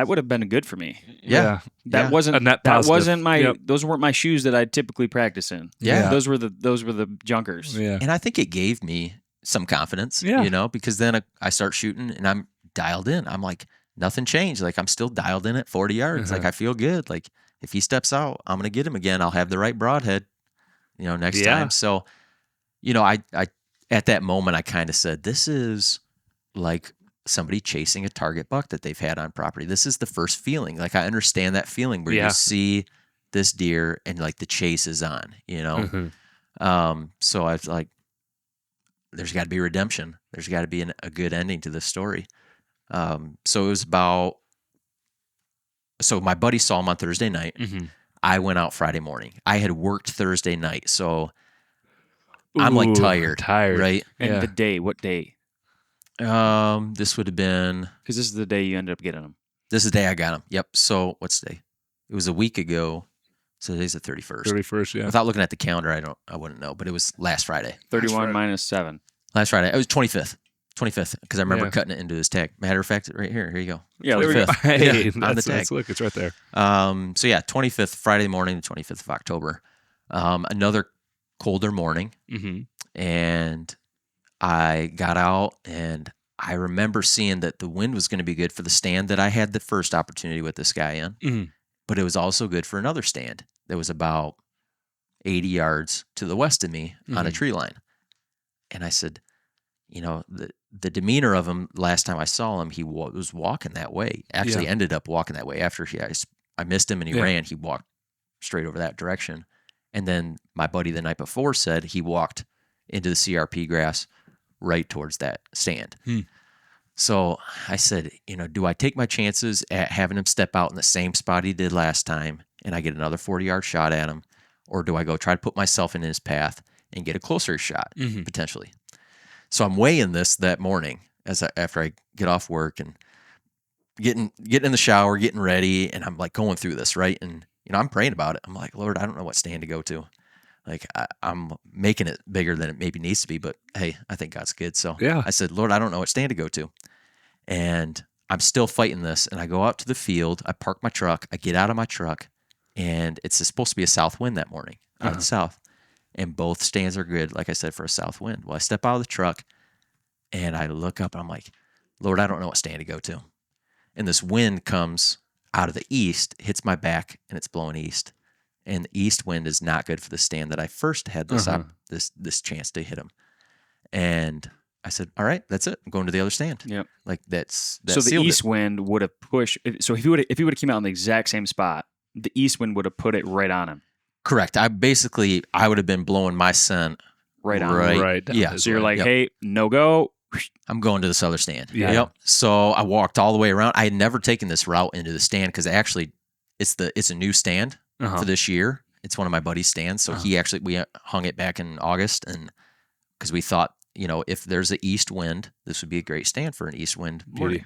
would have been good for me. Yeah. That wasn't a net that positive. wasn't my those weren't my shoes that I typically practice in. Yeah. Those were the junkers. Yeah. And I think it gave me some confidence, because then I start shooting and I'm dialed in. I'm like, nothing changed. Like I'm still dialed in at 40 yards. Like I feel good. Like if he steps out, I'm going to get him again. I'll have the right broadhead, next time. So, I at that moment, I kind of said, this is like somebody chasing a target buck that they've had on property. This is the first feeling. Like I understand that feeling where you see this deer and like the chase is on, So I was like, there's got to be redemption. There's got to be a good ending to this story. So it was so my buddy saw him on Thursday night. I went out Friday morning. I had worked Thursday night, so I'm like tired, right? And the day, what day? This would have been, because this is the day you ended up getting him. This is the day I got him. Yep. So what's today? It was a week ago. So today's the 31st. 31st, yeah. Without looking at the calendar, I wouldn't know, but it was last Friday. 31 minus 7. Last Friday. It was 25th. 25th, because I remember cutting it into his tag. Matter of fact, right here. Here you go. Yeah, 25th. Hey, on the tag. Look, it's right there. So yeah, 25th, Friday morning, the 25th of October. Another colder morning. And I got out, and I remember seeing that the wind was going to be good for the stand that I had the first opportunity with this guy in. But it was also good for another stand that was about 80 yards to the west of me on a tree line. And I said, the demeanor of him last time I saw him, he was walking that way. Actually ended up walking that way. After I missed him and he ran, he walked straight over that direction. And then my buddy the night before said he walked into the CRP grass right towards that stand. So I said, do I take my chances at having him step out in the same spot he did last time and I get another 40-yard shot at him? Or do I go try to put myself in his path and get a closer shot, potentially? So I'm weighing this that morning after I get off work and getting in the shower, getting ready, and I'm like going through this, right? And I'm praying about it. I'm like, Lord, I don't know what stand to go to. Like I'm making it bigger than it maybe needs to be, but hey, I think God's good. So I said, Lord, I don't know what stand to go to. And I'm still fighting this. And I go out to the field. I park my truck. I get out of my truck, and it's supposed to be a south wind that morning out of the south. And both stands are good, like I said, for a south wind. Well, I step out of the truck, and I look up, and I'm like, Lord, I don't know what stand to go to. And this wind comes out of the east, hits my back, and it's blowing east. And the east wind is not good for the stand that I first had this chance to hit him. And I said, all right, that's it. I'm going to the other stand. Yep. Like that's so the east wind would have pushed. So if he would have came out in the exact same spot, the east wind would have put it right on him. Correct. I would have been blowing my scent right on. Right. Yeah. So you're like, hey, no go. I'm going to this other stand. Yeah. Yep. So I walked all the way around. I had never taken this route into the stand because actually it's a new stand for this year. It's one of my buddy's stands. So we hung it back in August, and because we thought, if there's an east wind, this would be a great stand for an east wind morning.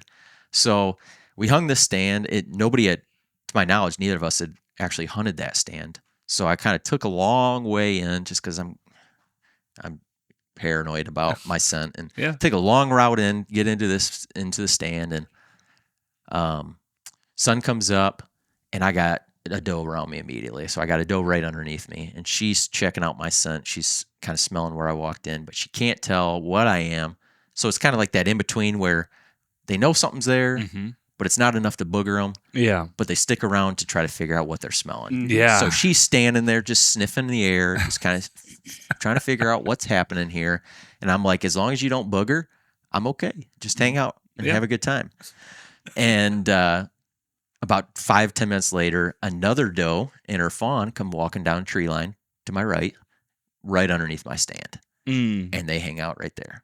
So we hung this stand. Nobody had, to my knowledge, neither of us had actually hunted that stand. So I kind of took a long way in just because I'm paranoid about my scent, and take a long route in, get into the stand, and sun comes up, and I got a doe around me immediately. So I got a doe right underneath me, and she's checking out my scent. She's kind of smelling where I walked in, but she can't tell what I am. So it's kind of like that in between where they know something's there, but it's not enough to booger them. Yeah. But they stick around to try to figure out what they're smelling. Yeah. So she's standing there just sniffing the air, just kind of trying to figure out what's happening here. And I'm like, as long as you don't booger, I'm okay. Just hang out and have a good time. And about 5-10 minutes later, another doe and her fawn come walking down tree line to my right underneath my stand. And they hang out right there.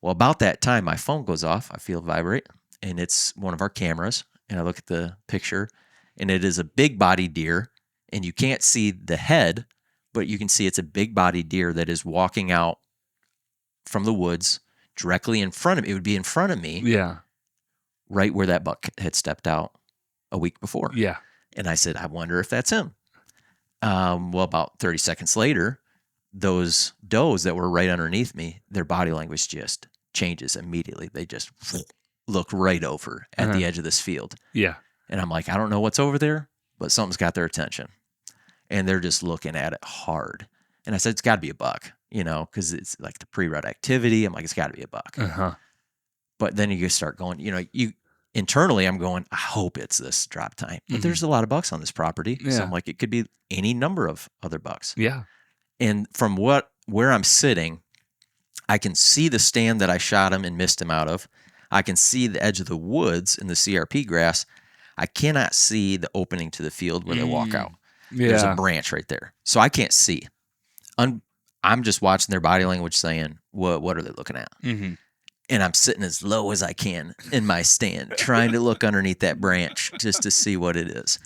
Well, about that time, my phone goes off. I feel it vibrate, and it's one of our cameras. And I look at the picture, and it is a big body deer, and you can't see the head, but you can see it's a big body deer that is walking out from the woods directly in front of me. It would be in front of me. Yeah. Right where that buck had stepped out a week before. Yeah. And I said, I wonder if that's him. Well, about 30 seconds later, those does that were right underneath me, their body language just changes immediately. They just look right over at the edge of this field. Yeah. And I'm like, I don't know what's over there, but something's got their attention. And they're just looking at it hard. And I said, it's got to be a buck, because it's like the pre-rut activity. I'm like, it's got to be a buck. But then you start going, internally, I'm going, I hope it's this drop time. But there's a lot of bucks on this property. Yeah. So I'm like, it could be any number of other bucks. Yeah. And from where I'm sitting, I can see the stand that I shot him and missed him out of. I can see the edge of the woods in the CRP grass. I cannot see the opening to the field where they walk out. Yeah. There's a branch right there. So I can't see. I'm just watching their body language saying, what are they looking at? And I'm sitting as low as I can in my stand, trying to look underneath that branch just to see what it is.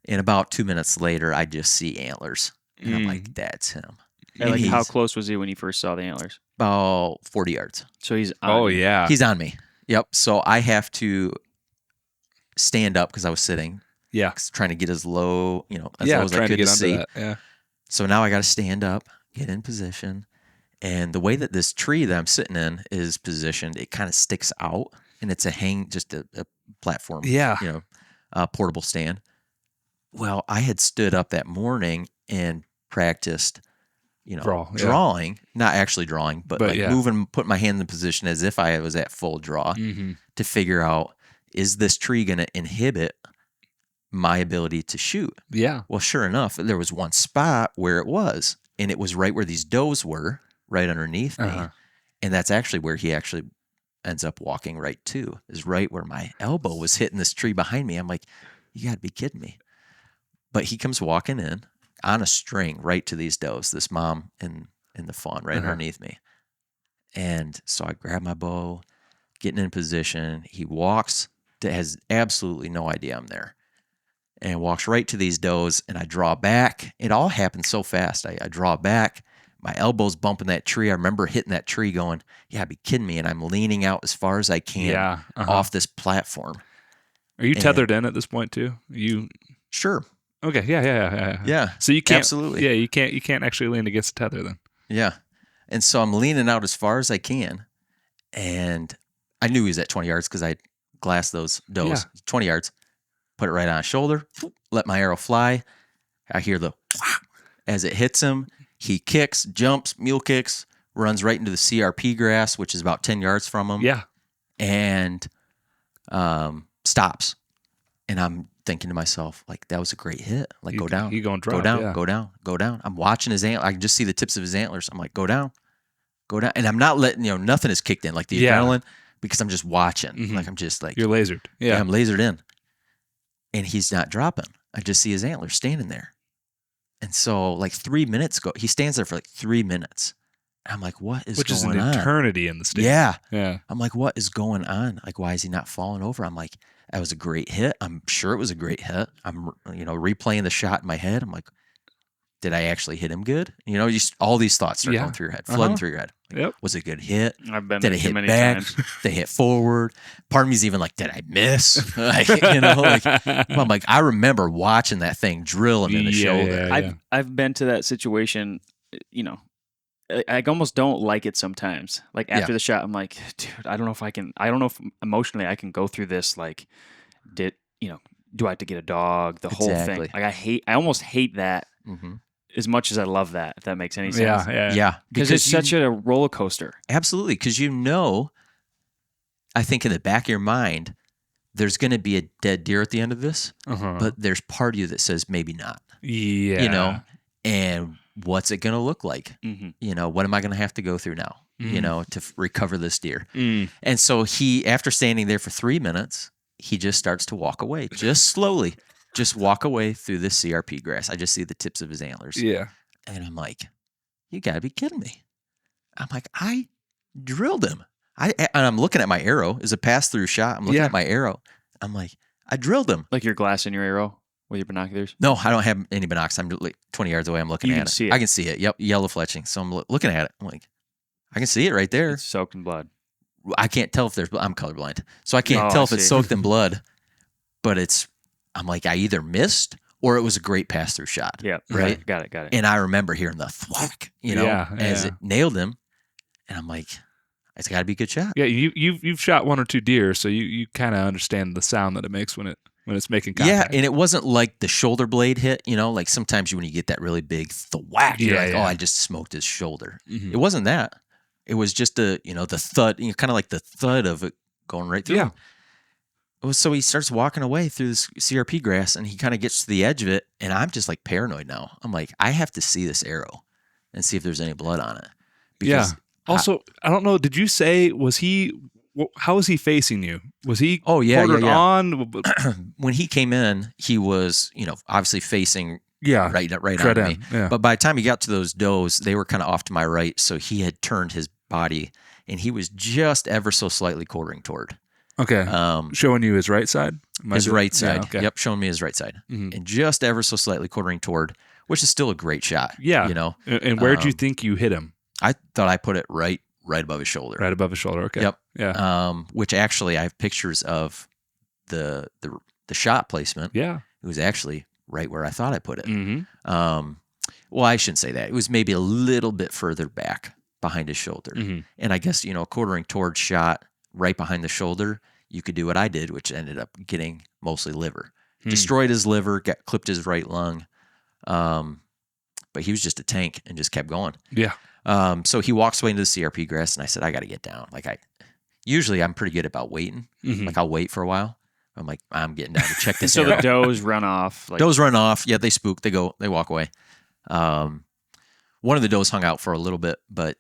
And about 2 minutes later, I just see antlers. And I'm like, that's him. And like, how close was he when you first saw the antlers? About 40 yards. So he's on you. Yeah. He's on me. Yep. So I have to stand up because I was sitting. Yeah. Trying to get as low, as low as I could to see. That. Yeah. So now I got to stand up, get in position. And the way that this tree that I'm sitting in is positioned, it kind of sticks out, and it's just a platform. Yeah. Portable stand. Well, I had stood up that morning and practiced, drawing, not actually drawing, but like moving, putting my hand in position as if I was at full draw to figure out, is this tree going to inhibit my ability to shoot? Yeah. Well, sure enough, there was one spot where it was, and it was right where these does were, right underneath me. And that's actually where he actually ends up walking right to, is right where my elbow was hitting this tree behind me. I'm like, you got to be kidding me. But he comes walking in on a string right to these does, this mom and the fawn right underneath me. And so I grab my bow, getting in position. He walks, has absolutely no idea I'm there, and walks right to these does, and I draw back. It all happened so fast. I draw back. My elbow's bumping that tree. I remember hitting that tree going, yeah, be kidding me. And I'm leaning out as far as I can off this platform. Are you tethered in at this point too? Sure. Okay. Yeah. So you can't. Absolutely. Yeah, you can't actually lean against the tether then. Yeah. And so I'm leaning out as far as I can. And I knew he was at 20 yards because I glassed those does. Yeah. 20 yards. Put it right on his shoulder. Let my arrow fly. I hear the as it hits him. He kicks, jumps, mule kicks, runs right into the CRP grass, which is about 10 yards from him. Yeah. And stops. And I'm thinking to myself, like, that was a great hit. Like, go down. You're going to drop. Go down, go down, go down. I'm watching his antler. I can just see the tips of his antlers. I'm like, go down, go down. And I'm not letting, nothing is kicked in, like the adrenaline, because I'm just watching. Like, I'm just like. You're lasered. Yeah, I'm lasered in. And he's not dropping. I just see his antlers standing there. And so, like 3 minutes go, he stands there for like 3 minutes. I'm like, what is Which going is on? an eternity in the stands. Yeah. Yeah. I'm like, what is going on? Like, why is he not falling over? I'm like, that was a great hit. I'm sure it was a great hit. I'm, replaying the shot in my head. I'm like, did I actually hit him good? Just all these thoughts start going through your head, flooding through your head. Like, Yep. was it a good hit? I've been Did there it too hit many back? times. Did it hit forward? Part of me's even like, did I miss? I'm like, I remember watching that thing drill him in the shoulder. Yeah. I've been to that situation. I almost don't like it sometimes. Like after the shot, I'm like, dude, I don't know if emotionally I can go through this. Like, do I have to get a dog? The whole thing. Like I almost hate that as much as I love that, if that makes any sense. Yeah. Because it's such a roller coaster. Absolutely. Because I think in the back of your mind, there's going to be a dead deer at the end of this, but there's part of you that says maybe not. Yeah. And what's it going to look like? What am I going to have to go through now, to recover this deer? And so after standing there for 3 minutes, he just starts to walk away, just slowly, just walk away through the CRP grass. I just see the tips of his antlers. Yeah. And I'm like, you got to be kidding me. I'm like, I drilled him. And I'm looking at my arrow. It's a pass-through shot. I'm looking at my arrow. I'm like, I drilled him. Like your glass in your arrow with your binoculars? No, I don't have any binoculars. I'm like 20 yards away. I'm looking at it. See it. I can see it. Yep, yellow fletching. So I'm looking at it. I'm like, I can see it right there. It's soaked in blood. I can't tell if I'm colorblind. So I can't tell if it's soaked in blood. But I'm like, I either missed or it was a great pass-through shot. Yeah. Right? Got it. And I remember hearing the thwack, as it nailed him. And I'm like, it's got to be a good shot. Yeah, you've shot 1 or 2 deer, so you kind of understand the sound that it makes when it's making contact. Yeah, and it wasn't like the shoulder blade hit, like sometimes when you get that really big thwack, you're like, oh, I just smoked his shoulder. It wasn't that. It was just the thud, kind of like the thud of it going right through him. So he starts walking away through this CRP grass, and he kind of gets to the edge of it, and I'm just like paranoid now. I'm like, I have to see this arrow and see if there's any blood on it. Because Also, I don't know. Did you say how was he facing you? Was he quartered on? When he came in, he was obviously facing right on me. Yeah. But by the time he got to those does, they were kind of off to my right, so he had turned his body, and he was just ever so slightly quartering toward. Okay. Showing you his right side? His right side. Yeah, okay. Yep, showing me his right side. And just ever so slightly quartering toward, which is still a great shot. Yeah. And where do you think you hit him? I thought I put it right above his shoulder. Right above his shoulder, okay. Yep. Yeah. Which actually I have pictures of the shot placement. Yeah. It was actually right where I thought I put it. Mm-hmm. Well, I shouldn't say that. It was maybe a little bit further back behind his shoulder. And I guess, quartering toward shot right behind the shoulder, you could do what I did, which ended up getting mostly liver. Destroyed his liver, clipped his right lung. But he was just a tank and just kept going. Yeah. So he walks away into the CRP grass, and I said, I got to get down. Like usually I'm pretty good about waiting. Like I'll wait for a while. I'm like, I'm getting down to check this so arrow. the does run off. Does run off. Yeah, they spook. They walk away. One of the does hung out for a little bit, but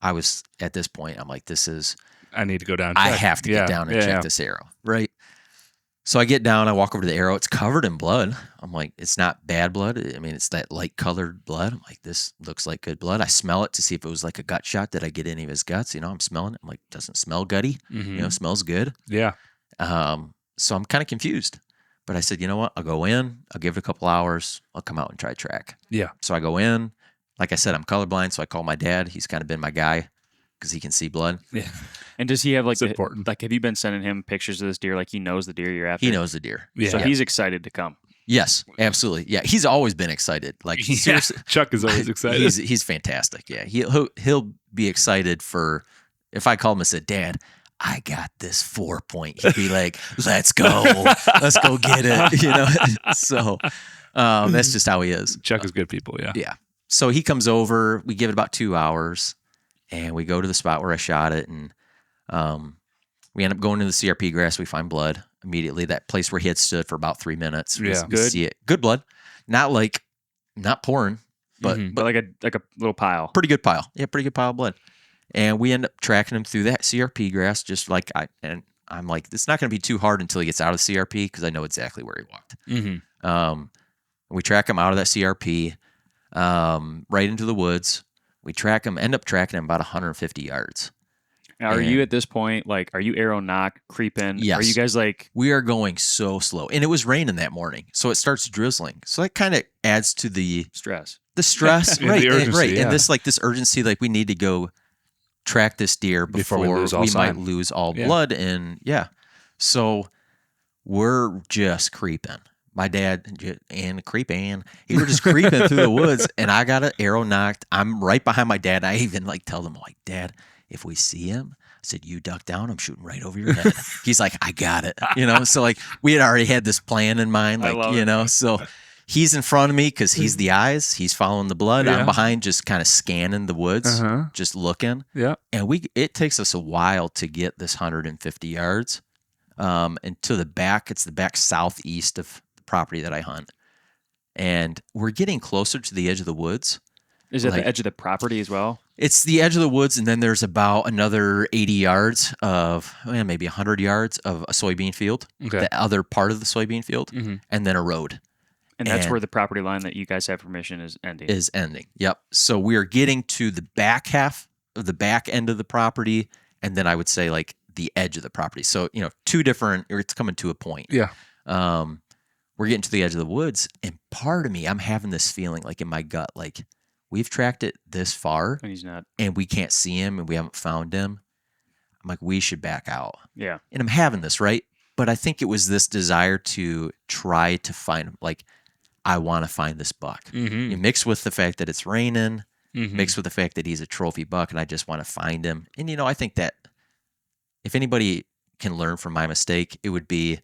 I was at this point, I'm like, I need to go down. I have to get down and check this arrow. Right. So I get down, I walk over to the arrow. It's covered in blood. I'm like, it's not bad blood. I mean, it's that light colored blood. I'm like, this looks like good blood. I smell it to see if it was like a gut shot. Did I get any of his guts? I'm smelling it. I'm like, doesn't smell gutty. Smells good. Yeah. So I'm kind of confused. But I said, you know what? I'll go in. I'll give it a couple hours. I'll come out and try track. Yeah. So I go in. Like I said, I'm colorblind, so I call my dad. He's kind of been my guy because he can see blood. Yeah. And does he have important. Have you been sending him pictures of this deer? Like he knows the deer you're after? He knows the deer. Yeah. So he's excited to come. Yes, absolutely. Yeah, he's always been excited. Like seriously, Chuck is always excited. He's fantastic. Yeah, he'll be excited for if I call him and said, "Dad, I got this 4-point." He'd be like, "Let's go, let's go get it." So that's just how he is. Chuck is good people. Yeah. Yeah. So he comes over. We give it about 2 hours, and we go to the spot where I shot it, and we end up going to the CRP grass. We find blood immediately. That place where he had stood for about 3 minutes. Yeah. We see it. Good blood. Not pouring, but like a little pile. Pretty good pile. Yeah, pretty good pile of blood. And we end up tracking him through that CRP grass, just like I'm like, it's not going to be too hard until he gets out of CRP because I know exactly where he walked. We track him out of that CRP, right into the woods We track him, end up tracking him about 150 yards. Are you at this point, like, are you arrow knock, creeping? Yes. Are you guys like... We are going so slow. And it was raining that morning, so it starts drizzling. So that kind of adds to the stress. The stress, And right? the urgency, right. yeah. And this urgency, like we need to go track this deer before we lose all we sign. might lose all blood. And so we're just creeping. My dad and creeping. He were just creeping through the woods, and I got an arrow knocked. I'm right behind my dad. I even like tell him, like, Dad, if we see him, I said, you duck down. I'm shooting right over your head. He's like, I got it. So like we had already had this plan in mind, like, so he's in front of me because he's the eyes. He's following the blood. Yeah. I'm behind, just kind of scanning the woods, just looking. Yeah. And it takes us a while to get this 150 yards. And to the back, it's the back southeast of the property that I hunt. And we're getting closer to the edge of the woods. Is it the edge of the property as well? It's the edge of the woods, and then there's about another 80 yards of, maybe 100 yards of a soybean field, the other part of the soybean field, and then a road. And that's where the property line that you guys have permission is ending. Yep. So we are getting to the back half of the back end of the property, and then I would say like the edge of the property. So, two different, or it's coming to a point. Yeah. We're getting to the edge of the woods, and part of me, I'm having this feeling like in my gut, like we've tracked it this far, and he's not, and we can't see him, and we haven't found him. I'm like, we should back out. Yeah. And I'm having this, right? But I think it was this desire to try to find him. Like, I want to find this buck. You mix with the fact that it's raining, mixed with the fact that he's a trophy buck, and I just want to find him. And, I think that if anybody can learn from my mistake, it would be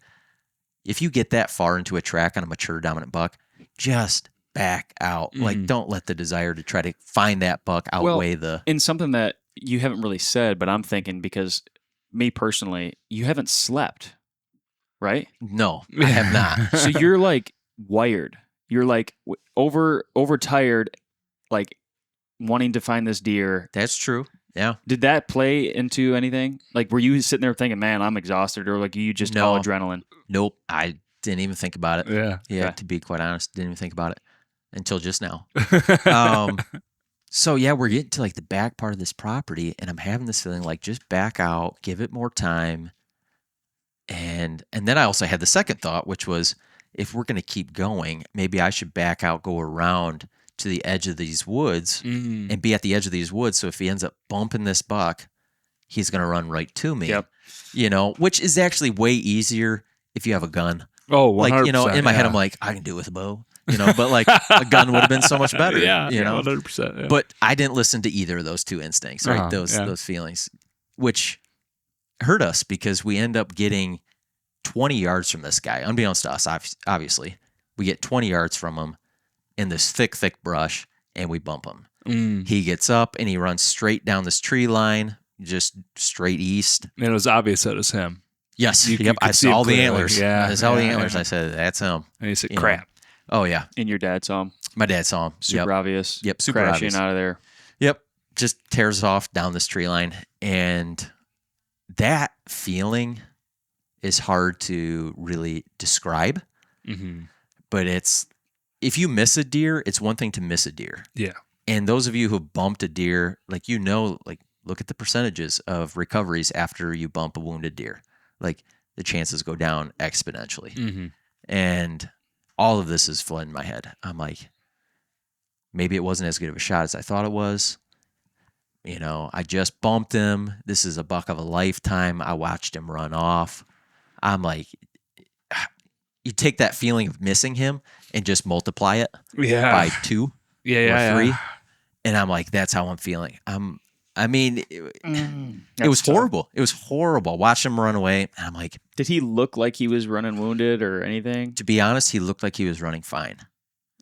if you get that far into a track on a mature dominant buck, just back out. Like, don't let the desire to try to find that buck outweigh And something that you haven't really said, but I'm thinking, because me personally, you haven't slept, right? No, I have not. So you're like wired. You're like overtired, like wanting to find this deer. That's true. Yeah. Did that play into anything? Like, were you sitting there thinking, man, I'm exhausted, or like you just all adrenaline? Nope. I didn't even think about it. Yeah. Yeah. Okay. To be quite honest, didn't even think about it until just now. So yeah, we're getting to like the back part of this property, and I'm having this feeling like just back out, give it more time. And then I also had the second thought, which was, if we're going to keep going, maybe I should back out, go around to the edge of these woods and be at the edge of these woods. So if he ends up bumping this buck, he's going to run right to me. Yep. Which is actually way easier if you have a gun. Oh, 100%, like, in my head, I'm like, I can do it with a bow, but like a gun would have been so much better. 100%. Yeah. But I didn't listen to either of those two instincts, right? Those feelings, which hurt us because we end up getting 20 yards from this guy. Unbeknownst to us, obviously, we get 20 yards from him in this thick brush, and we bump him. He gets up and he runs straight down this tree line, just straight east. And it was obvious that it was him. Yes. You I could see saw it the clearly. antlers. Yeah. I saw the antlers. I said, that's him. And he said, crap. Oh, yeah. And your dad saw him. My dad saw him. Super obvious. Yep. Super crashing obvious. out of there. Yep. Just tears off down this tree line. And that feeling is hard to really describe. But if you miss a deer, it's one thing to miss a deer. Yeah. And those of you who bumped a deer, like, look at the percentages of recoveries after you bump a wounded deer. Like, the chances go down exponentially. And all of this is flooding my head. I'm like, maybe it wasn't as good of a shot as I thought it was. I just bumped him. This is a buck of a lifetime. I watched him run off. I'm like, you take that feeling of missing him and just multiply it by 2 or 3. And I'm like, that's how I'm feeling. It was horrible. It was horrible. Watch him run away. And I'm like, did he look like he was running wounded or anything? To be honest, he looked like he was running fine.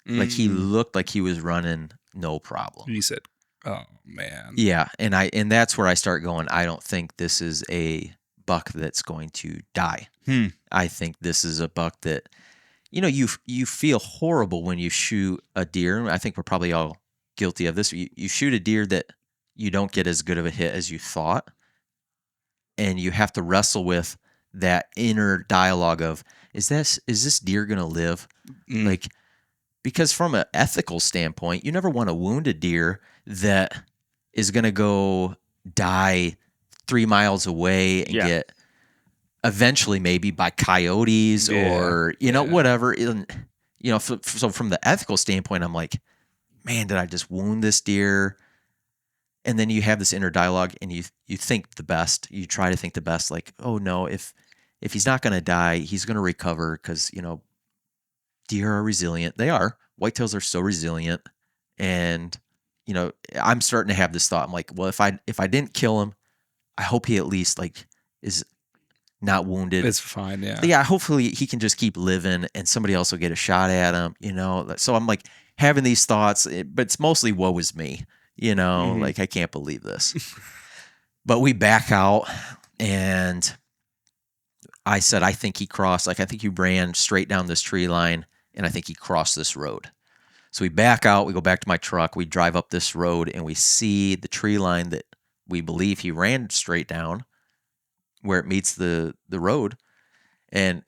Like, he looked like he was running no problem. And he said, oh, man. Yeah. And that's where I start going, I don't think this is a buck that's going to die. I think this is a buck that, you feel horrible when you shoot a deer. I think we're probably all guilty of this. You shoot a deer that you don't get as good of a hit as you thought, and you have to wrestle with that inner dialogue of, is this deer going to live? Like, because from an ethical standpoint, you never want to wound a deer that is going to go die 3 miles away and get eventually maybe by coyotes or, whatever. And, so from the ethical standpoint, I'm like, man, did I just wound this deer? And then you have this inner dialogue and you think the best. You try to think the best, like, oh no, if he's not going to die, he's going to recover because, deer are resilient. They are. Whitetails are so resilient. And, I'm starting to have this thought. I'm like, well, if I didn't kill him, I hope he at least like is not wounded. It's fine, yeah. So, yeah, hopefully he can just keep living and somebody else will get a shot at him, So I'm like having these thoughts, but it's mostly woe is me, like I can't believe this. But we back out and I said, I think he crossed, like I think he ran straight down this tree line and I think he crossed this road. So we back out, we go back to my truck, we drive up this road and we see the tree line that we believe he ran straight down where it meets the road. And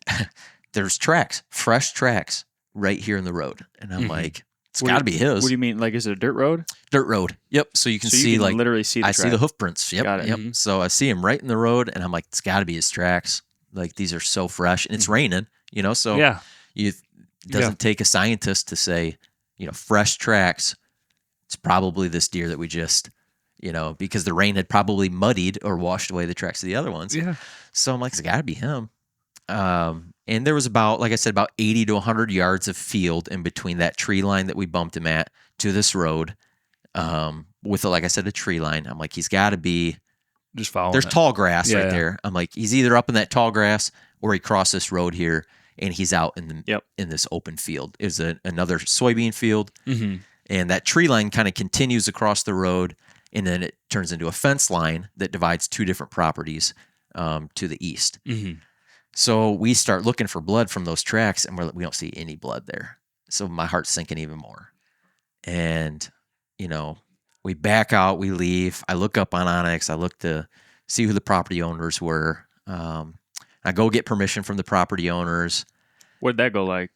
there's tracks, fresh tracks right here in the road. And I'm like, it's got to be his. What do you mean? Like, is it a dirt road? Dirt road. Yep. So you can see like literally see the I see the hoof prints. Yep. Got it. Yep. So I see him right in the road and I'm like, it's got to be his tracks. Like these are so fresh and it's raining, so it doesn't take a scientist to say, fresh tracks. It's probably this deer that we just, because the rain had probably muddied or washed away the tracks of the other ones. Yeah. So I'm like, it's got to be him. And there was about, like I said, about 80 to 100 yards of field in between that tree line that we bumped him at to this road. With, like I said, a tree line. I'm like, he's got to be just following. There's tall grass right there. I'm like, he's either up in that tall grass or he crossed this road here and he's out in this open field. It was another soybean field. And that tree line kind of continues across the road. And then it turns into a fence line that divides two different properties to the east. So we start looking for blood from those tracks, and we don't see any blood there. So my heart's sinking even more. And, we back out, we leave. I look up on Onyx. I look to see who the property owners were. I go get permission from the property owners. What'd that go like?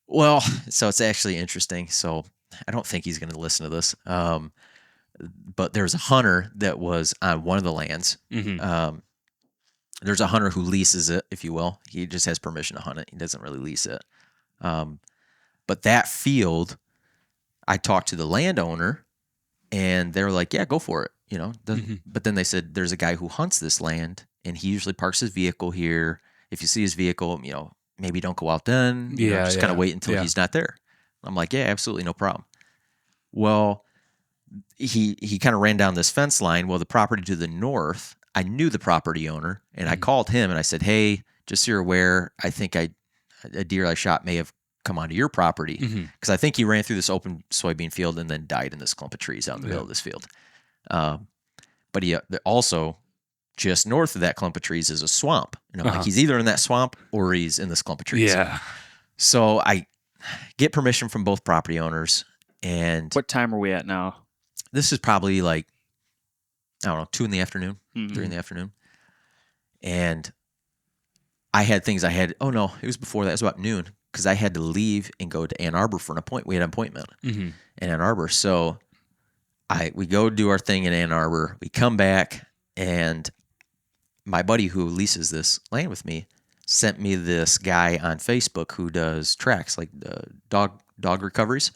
Well, so it's actually interesting. So I don't think he's going to listen to this. But there's a hunter that was on one of the lands. There's a hunter who leases it, if you will. He just has permission to hunt it. He doesn't really lease it. But that field, I talked to the landowner, and they were like, yeah, go for it. But then they said, there's a guy who hunts this land, and he usually parks his vehicle here. If you see his vehicle, maybe don't go out then. Just kind of wait until he's not there. I'm like, yeah, absolutely, no problem. Well, he kind of ran down this fence line. Well, the property to the north, I knew the property owner, and I called him and I said, hey, just so you're aware, I think a deer I shot may have come onto your property because I think he ran through this open soybean field and then died in this clump of trees out in the middle of this field. But he also just north of that clump of trees is a swamp. And I'm like, he's either in that swamp or he's in this clump of trees. Yeah. So I get permission from both property owners. And what time are we at now? This is probably like, I don't know, 2 in the afternoon, 3 in the afternoon. And I had things it was before that. It was about noon because I had to leave and go to Ann Arbor for an appointment. We had an appointment in Ann Arbor. So we go do our thing in Ann Arbor. We come back, and my buddy who leases this land with me sent me this guy on Facebook who does tracks, like dog recoveries.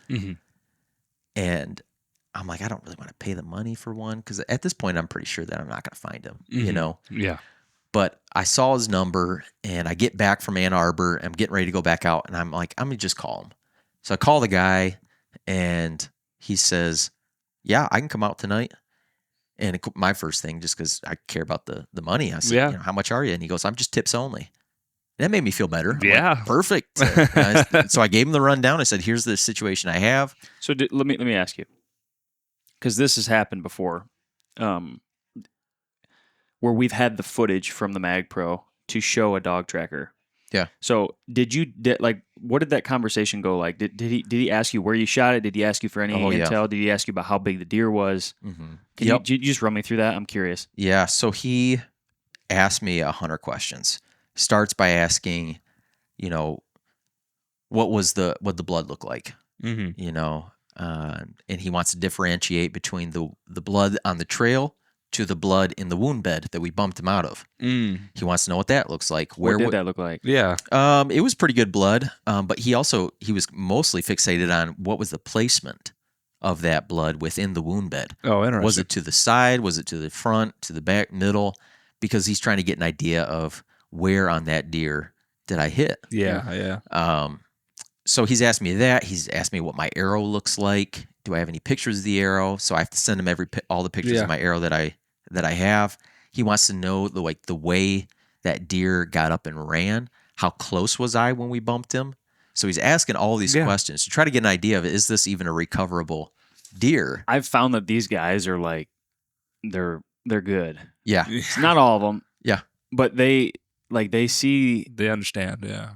And I'm like, I don't really want to pay the money for one because at this point, I'm pretty sure that I'm not going to find him, Yeah. But I saw his number, and I get back from Ann Arbor. I'm getting ready to go back out, and I'm like, I'm going to just call him. So I call the guy, and he says, yeah, I can come out tonight. And my first thing, just because I care about the money, I said, how much are you? And he goes, I'm just tips only. That made me feel better. I'm like, perfect. So I gave him the rundown. I said, here's the situation I have. So let me ask you, because this has happened before, where we've had the footage from the Mag Pro to show a dog tracker. Yeah. So what did that conversation go like? Did he ask you where you shot it? Did he ask you for any intel? Yeah. Did he ask you about how big the deer was? Can you just run me through that? I'm curious. Yeah. So he asked me 100 questions. Starts by asking, what the blood look like? and he wants to differentiate between the blood on the trail to the blood in the wound bed that we bumped him out of. He wants to know what that looks like. What did that look like? Yeah. It was pretty good blood, but he was mostly fixated on what was the placement of that blood within the wound bed. Oh, interesting. Was it to the side? Was it to the front? To the back? Middle? Because he's trying to get an idea of where on that deer did I hit. Yeah. So he's asked me that. He's asked me what my arrow looks like. Do I have any pictures of the arrow? So I have to send him all the pictures of my arrow that I have. He wants to know the way that deer got up and ran. How close was I when we bumped him? So he's asking all these questions to try to get an idea of, is this even a recoverable deer? I've found that these guys are like, they're good. Yeah. It's not all of them. Yeah. But they see, They understand. Yeah.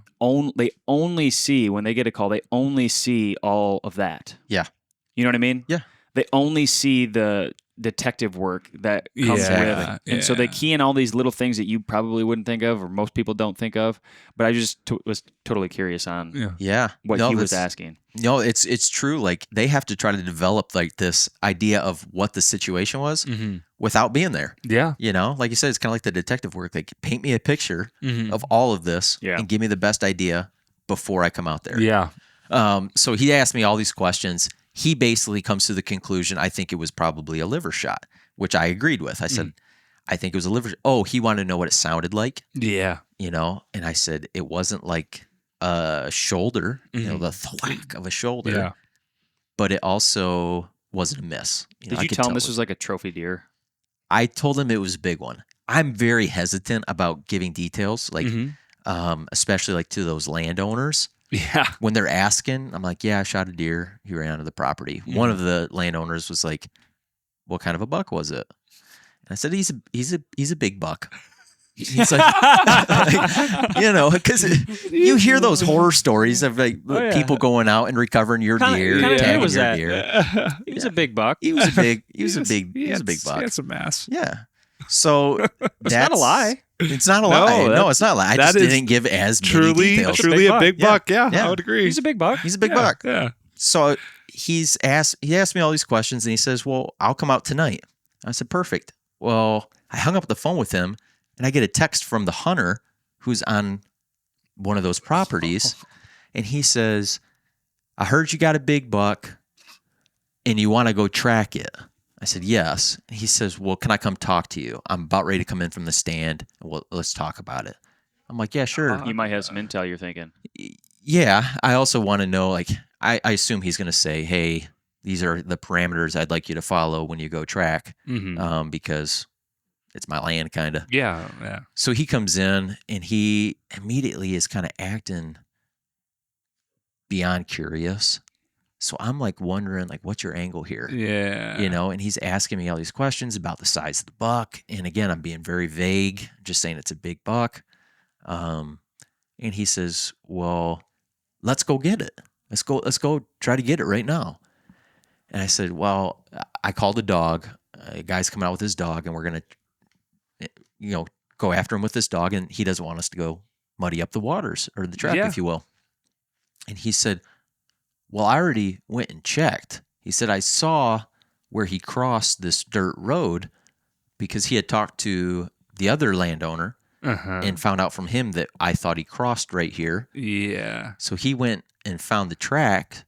they only see, when they get a call, they only see all of that. Yeah. You know what I mean? Yeah. They only see the detective work that comes with it. And so they key in all these little things that you probably wouldn't think of, or most people don't think of. But I just was totally curious on what he was asking. No, it's true. Like, they have to try to develop like this idea of what the situation was without being there. Yeah. You know, like you said, it's kind of like the detective work. Like, paint me a picture of all of this and give me the best idea before I come out there. Yeah. So he asked me all these questions. He basically comes to the conclusion, I think it was probably a liver shot, which I agreed with. I said, I think it was a liver shot. Oh, he wanted to know what it sounded like. Yeah. You know, and I said, it wasn't like a shoulder, you know, the thwack of a shoulder. Yeah. But it also wasn't a miss. Did you tell him this was like a trophy deer? I told him it was a big one. I'm very hesitant about giving details, like especially like to those landowners. Yeah. When they're asking, I'm like, yeah, I shot a deer. He ran onto the property. One of the landowners was like, what kind of a buck was it? And I said, he's a big buck. He's like, you know, because you hear those horror stories of like people going out and recovering your deer, tagging was your that? deer. He was a big buck. He was a big buck. He had some mass. Yeah. So It's not a lie. It's not a lie. No, it's not a lie. I just is didn't give as many details. Truly a big buck. Yeah, Yeah. I would agree. He's a big buck. He's a big buck. Yeah. So he asked me all these questions, and he says, well, I'll come out tonight. I said, perfect. Well, I hung up the phone with him, and I get a text from the hunter who's on one of those properties, and he says, I heard you got a big buck, and you want to go track it. I said, yes. And he says, well, can I come talk to you? I'm about ready to come in from the stand. Well, let's talk about it. I'm like, yeah, sure. You might have some intel you're thinking. Yeah. I also want to know, like, I assume he's going to say, hey, these are the parameters I'd like you to follow when you go track, because it's my land, kind of. Yeah. So he comes in, and he immediately is kind of acting beyond curious. So I'm like wondering, like, what's your angle here? Yeah. You know, and he's asking me all these questions about the size of the buck. And again, I'm being very vague, just saying it's a big buck. And he says, well, let's go get it. Let's go try to get it right now. And I said, well, I called a dog. A guy's coming out with his dog, and we're going to, you know, go after him with this dog. And he doesn't want us to go muddy up the waters or the track, if you will. And he said, well, I already went and checked. He said, I saw where he crossed this dirt road because he had talked to the other landowner and found out from him that I thought he crossed right here. Yeah. So he went and found the track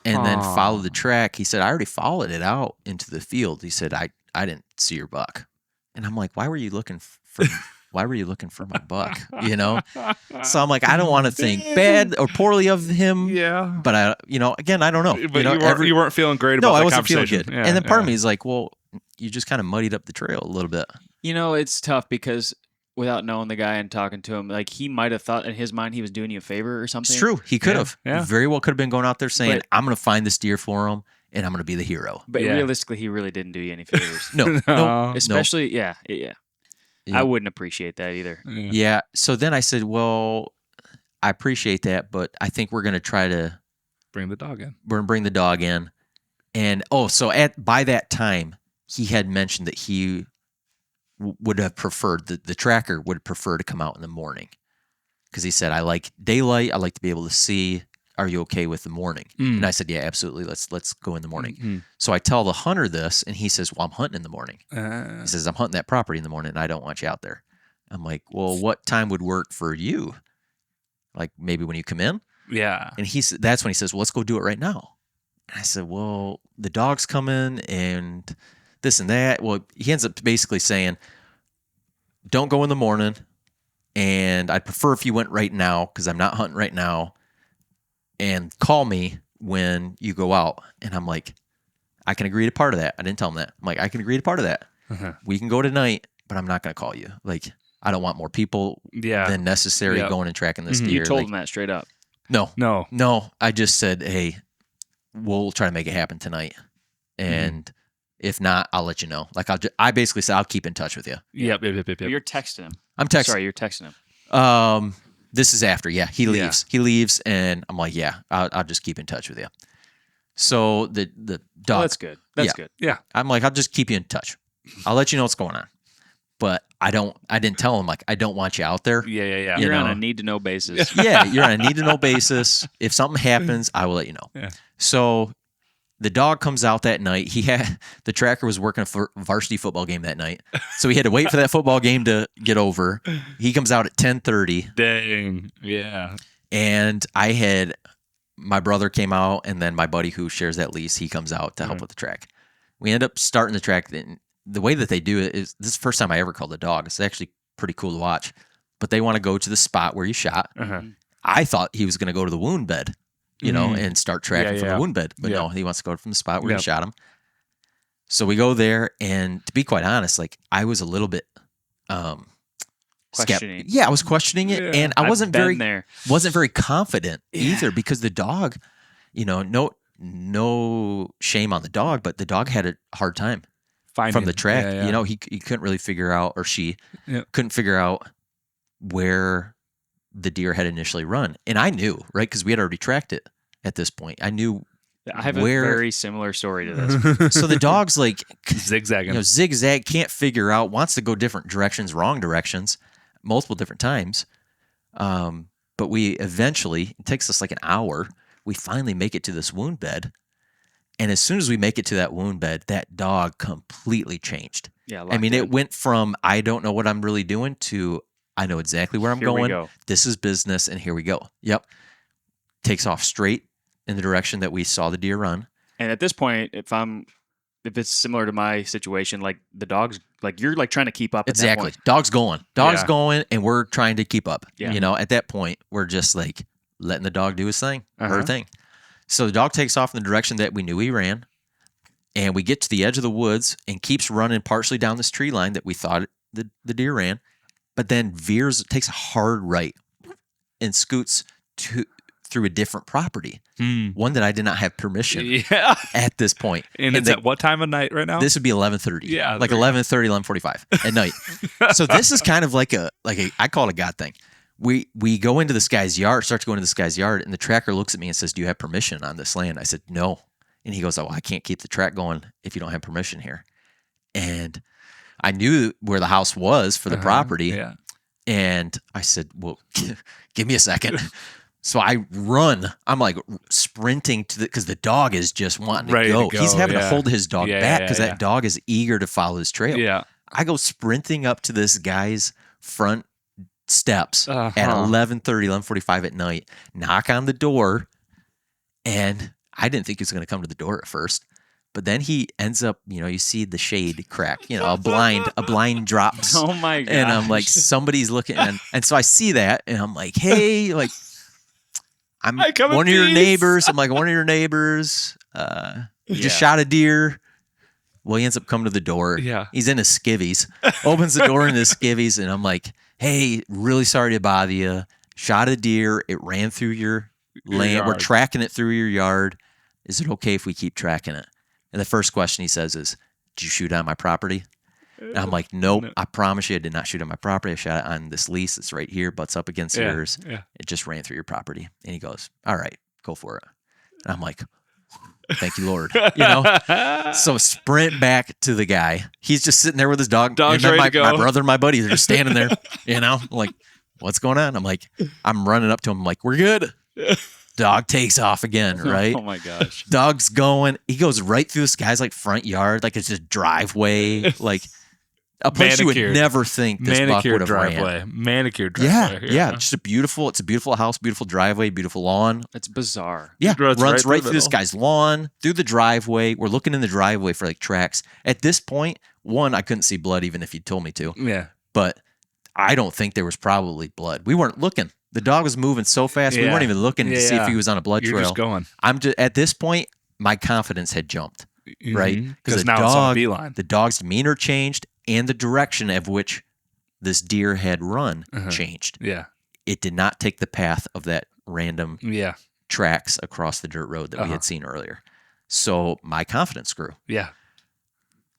and then followed the track. He said, I already followed it out into the field. He said, I didn't see your buck. And I'm like, why were you looking for my buck? You know? So I'm like, I don't want to think bad or poorly of him. Yeah. But again, I don't know. But you know, you weren't feeling great about I the wasn't feeling conversation. good. Yeah, and then part of me is like, well, you just kind of muddied up the trail a little bit. You know, it's tough because without knowing the guy and talking to him, like, he might have thought in his mind he was doing you a favor or something. It's true. He could have. Yeah. He very well could have been going out there saying, I'm going to find this deer for him, and I'm going to be the hero. But realistically, he really didn't do you any favors. No. Especially, yeah. I wouldn't appreciate that either. Yeah. So then I said, well, I appreciate that, but I think we're going to try to bring the dog in. We're going to bring the dog in. And, by that time, he had mentioned that he would have preferred, the tracker would prefer to come out in the morning. Because he said, I like daylight. I like to be able to see are you okay with the morning? And I said, yeah, absolutely. Let's go in the morning. So I tell the hunter this, and he says, well, I'm hunting in the morning. He says, I'm hunting that property in the morning, and I don't want you out there. I'm like, well, what time would work for you? Like maybe when you come in? Yeah. And that's when he says, well, let's go do it right now. And I said, well, the dog's coming and this and that. Well, he ends up basically saying, don't go in the morning. And I'd prefer if you went right now because I'm not hunting right now. And call me when you go out. And I'm like, I can agree to part of that. I didn't tell him that. I'm like, I can agree to part of that. We can go tonight, but I'm not going to call you. Like, I don't want more people than necessary going and tracking this deer. You told him that straight up. No. I just said, hey, we'll try to make it happen tonight. And if not, I'll let you know. Like, I basically said, I'll keep in touch with you. Yep. You're texting him. I'm texting. Sorry, you're texting him. This is after. Yeah, he leaves. He leaves, and I'm like, yeah, I'll just keep in touch with you. So the dog. Oh, that's good. That's good. Yeah. I'm like, I'll just keep you in touch. I'll let you know what's going on. But I didn't tell him, like, I don't want you out there. Yeah. You're on a need-to-know basis. Yeah, you're on a need-to-know basis. If something happens, I will let you know. Yeah. So the dog comes out that night. The tracker was working a varsity football game that night. So he had to wait for that football game to get over. He comes out at 10:30. Dang. Yeah. And my brother came out, and then my buddy who shares that lease, he comes out to help with the track. We end up starting the track. The way that they do it is, this is the first time I ever called a dog. It's actually pretty cool to watch. But they want to go to the spot where you shot. I thought he was going to go to the wound bed, and start tracking from the wound bed. But no, he wants to go from the spot where you shot him. So we go there, and to be quite honest, like, I was a little bit questioning. Yeah, I was questioning it, and I wasn't very confident either, because the dog, no shame on the dog, but the dog had a hard time from the track. He couldn't really figure out, or she couldn't figure out where the deer had initially run. And I knew, right? Because we had already tracked it at this point. I knew I have a very similar story to this. So the dog's like zigzagging. Zigzag, can't figure out, wants to go different directions, wrong directions, multiple different times. But we eventually, it takes us like an hour, we finally make it to this wound bed. And as soon as we make it to that wound bed, that dog completely changed. Yeah, I mean, it went from, I don't know what I'm really doing, to, I know exactly where I'm going. This is business, and here we go. Yep. Takes off straight in the direction that we saw the deer run. And at this point, if it's similar to my situation, like, the dog's, like, you're like trying to keep up. Exactly. At that point. Dog's going, and we're trying to keep up. Yeah. At that point, we're just like letting the dog do his thing, her thing. So the dog takes off in the direction that we knew he ran, and we get to the edge of the woods and keeps running partially down this tree line that we thought the deer ran, but then takes a hard right and scoots through a different property, one that I did not have permission at this point. And it's at what time of night right now? This would be 11:30. Yeah, like 11:30, 11:45 at night. So this is kind of like I call it a God thing. We go into this guy's yard, start to go into this guy's yard, and the tracker looks at me and says, "Do you have permission on this land?" I said, "No." And he goes, "Oh, I can't keep the track going if you don't have permission here." And I knew where the house was for the property. Yeah. And I said, "Well, give me a second." So I run. I'm like sprinting because the dog is just wanting to go. He's having to hold his dog back because that dog is eager to follow his trail. Yeah. I go sprinting up to this guy's front steps at 11:30, 11:45 at night, knock on the door, and I didn't think he was going to come to the door at first. But then he ends up, you see the shade crack, a blind drops. Oh my God. And I'm like, somebody's looking. And so I see that, and I'm like, hey, like, I'm one of your neighbors. I'm like, one of your neighbors. Just shot a deer. Well, he ends up coming to the door. Yeah. He's in his skivvies. Opens the door in his skivvies, and I'm like, hey, really sorry to bother you. Shot a deer. It ran through your land. Yard. We're tracking it through your yard. Is it okay if we keep tracking it? And the first question he says is, did you shoot on my property? And I'm like, nope. No. I promise you I did not shoot on my property. I shot it on this lease. It's right here, butts up against yours. Yeah. It just ran through your property. And he goes, all right, go for it. And I'm like, thank you, Lord. So sprint back to the guy. He's just sitting there with his dog. Dog's ready to go. My brother and my buddy, they're just standing there, like, what's going on? I'm running up to him. I'm like, we're good. Dog takes off again, right? Oh my gosh. Dog's going. He goes right through this guy's like front yard, like it's just driveway, like a place you would never think this buck would have ran. Manicured driveway. Yeah. Just it's a beautiful house, beautiful driveway, beautiful lawn. It's bizarre. Yeah, runs right through this guy's lawn, through the driveway. We're looking in the driveway for like tracks. At this point, I couldn't see blood even if you told me to. Yeah. But I don't think there was probably blood. We weren't looking. The dog was moving so fast, we weren't even looking to see if he was on a blood trail. You're just going. At this point, my confidence had jumped, right? Because now it's on beeline. The dog's demeanor changed, and the direction of which this deer had run changed. Yeah. It did not take the path of that random tracks across the dirt road that we had seen earlier. So my confidence grew. Yeah.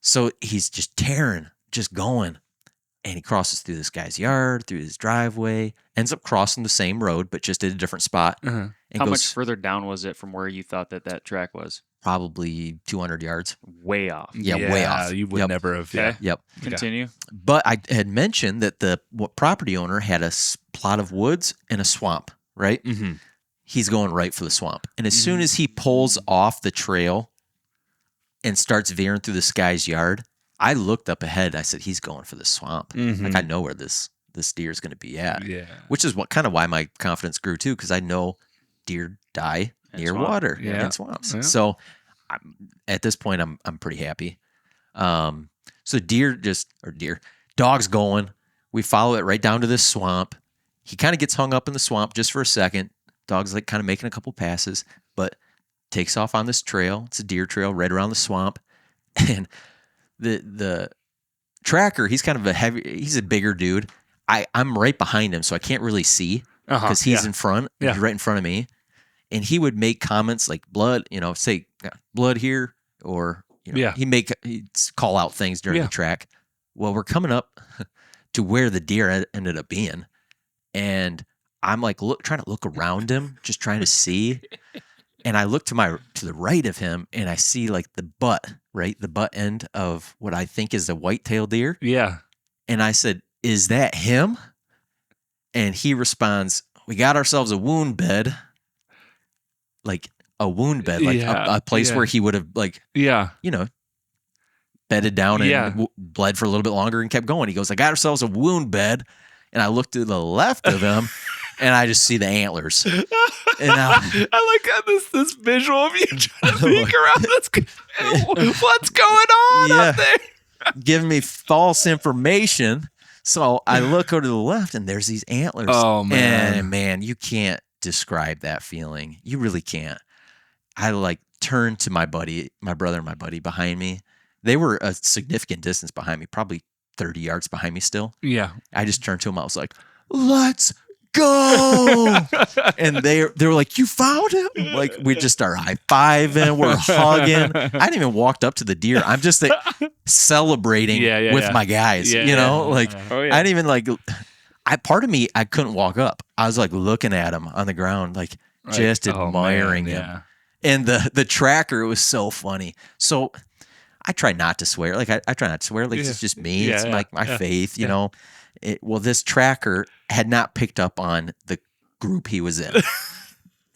So he's just tearing, just going. And he crosses through this guy's yard, through his driveway, ends up crossing the same road, but just at a different spot. And How much further down was it from where you thought that track was? Probably 200 yards. Way off. Yeah, way off. You would never have. Okay. Yep. Continue. But I had mentioned that the property owner had a plot of woods and a swamp, right? Mm-hmm. He's going right for the swamp. And as soon as he pulls off the trail and starts veering through this guy's yard, I looked up ahead. I said, he's going for the swamp. Like, I know where this deer is going to be at. Yeah. Which is why my confidence grew too, because I know deer die near water and swamps. Yeah. So at this point, I'm pretty happy. So dog's going. We follow it right down to this swamp. He kind of gets hung up in the swamp just for a second. Dog's like kind of making a couple passes, but takes off on this trail. It's a deer trail right around the swamp. And the tracker, he's kind of he's a bigger dude. I'm right behind him, so I can't really see because he's in front. He's right in front of me. And he would make comments like blood, say blood here, or he'd call out things during the track. Well, we're coming up to where the deer ended up being, and I'm like trying to look around him, just trying to see. And I look to the right of him, and I see like the butt end of what I think is a white-tailed deer. Yeah. And I said, "Is that him?" And he responds, "We got ourselves a wound bed." Like a wound bed, like a place where he would have bedded down and bled for a little bit longer and kept going. He goes, "I got ourselves a wound bed." And I look to the left of him and I just see the antlers. And I like this visual of you trying to peek around. What's going on up there? Giving me false information. So I look over to the left and there's these antlers. Oh, man. And man, you can't describe that feeling. You really can't. I turned to my brother and my buddy behind me. They were a significant distance behind me, probably 30 yards behind me still. Yeah. I just turned to him. I was like, "Let's go." And they were like, "You found him?" Like, we just start high-fiving. We're hugging. I didn't even walk up to the deer. I'm just celebrating with my guys, I didn't even part of me, I couldn't walk up. I was looking at him on the ground, just admiring him. And the tracker was so funny. So I try not to swear. I try not to swear. It's just me. It's my faith, Well, this tracker had not picked up on the group he was in.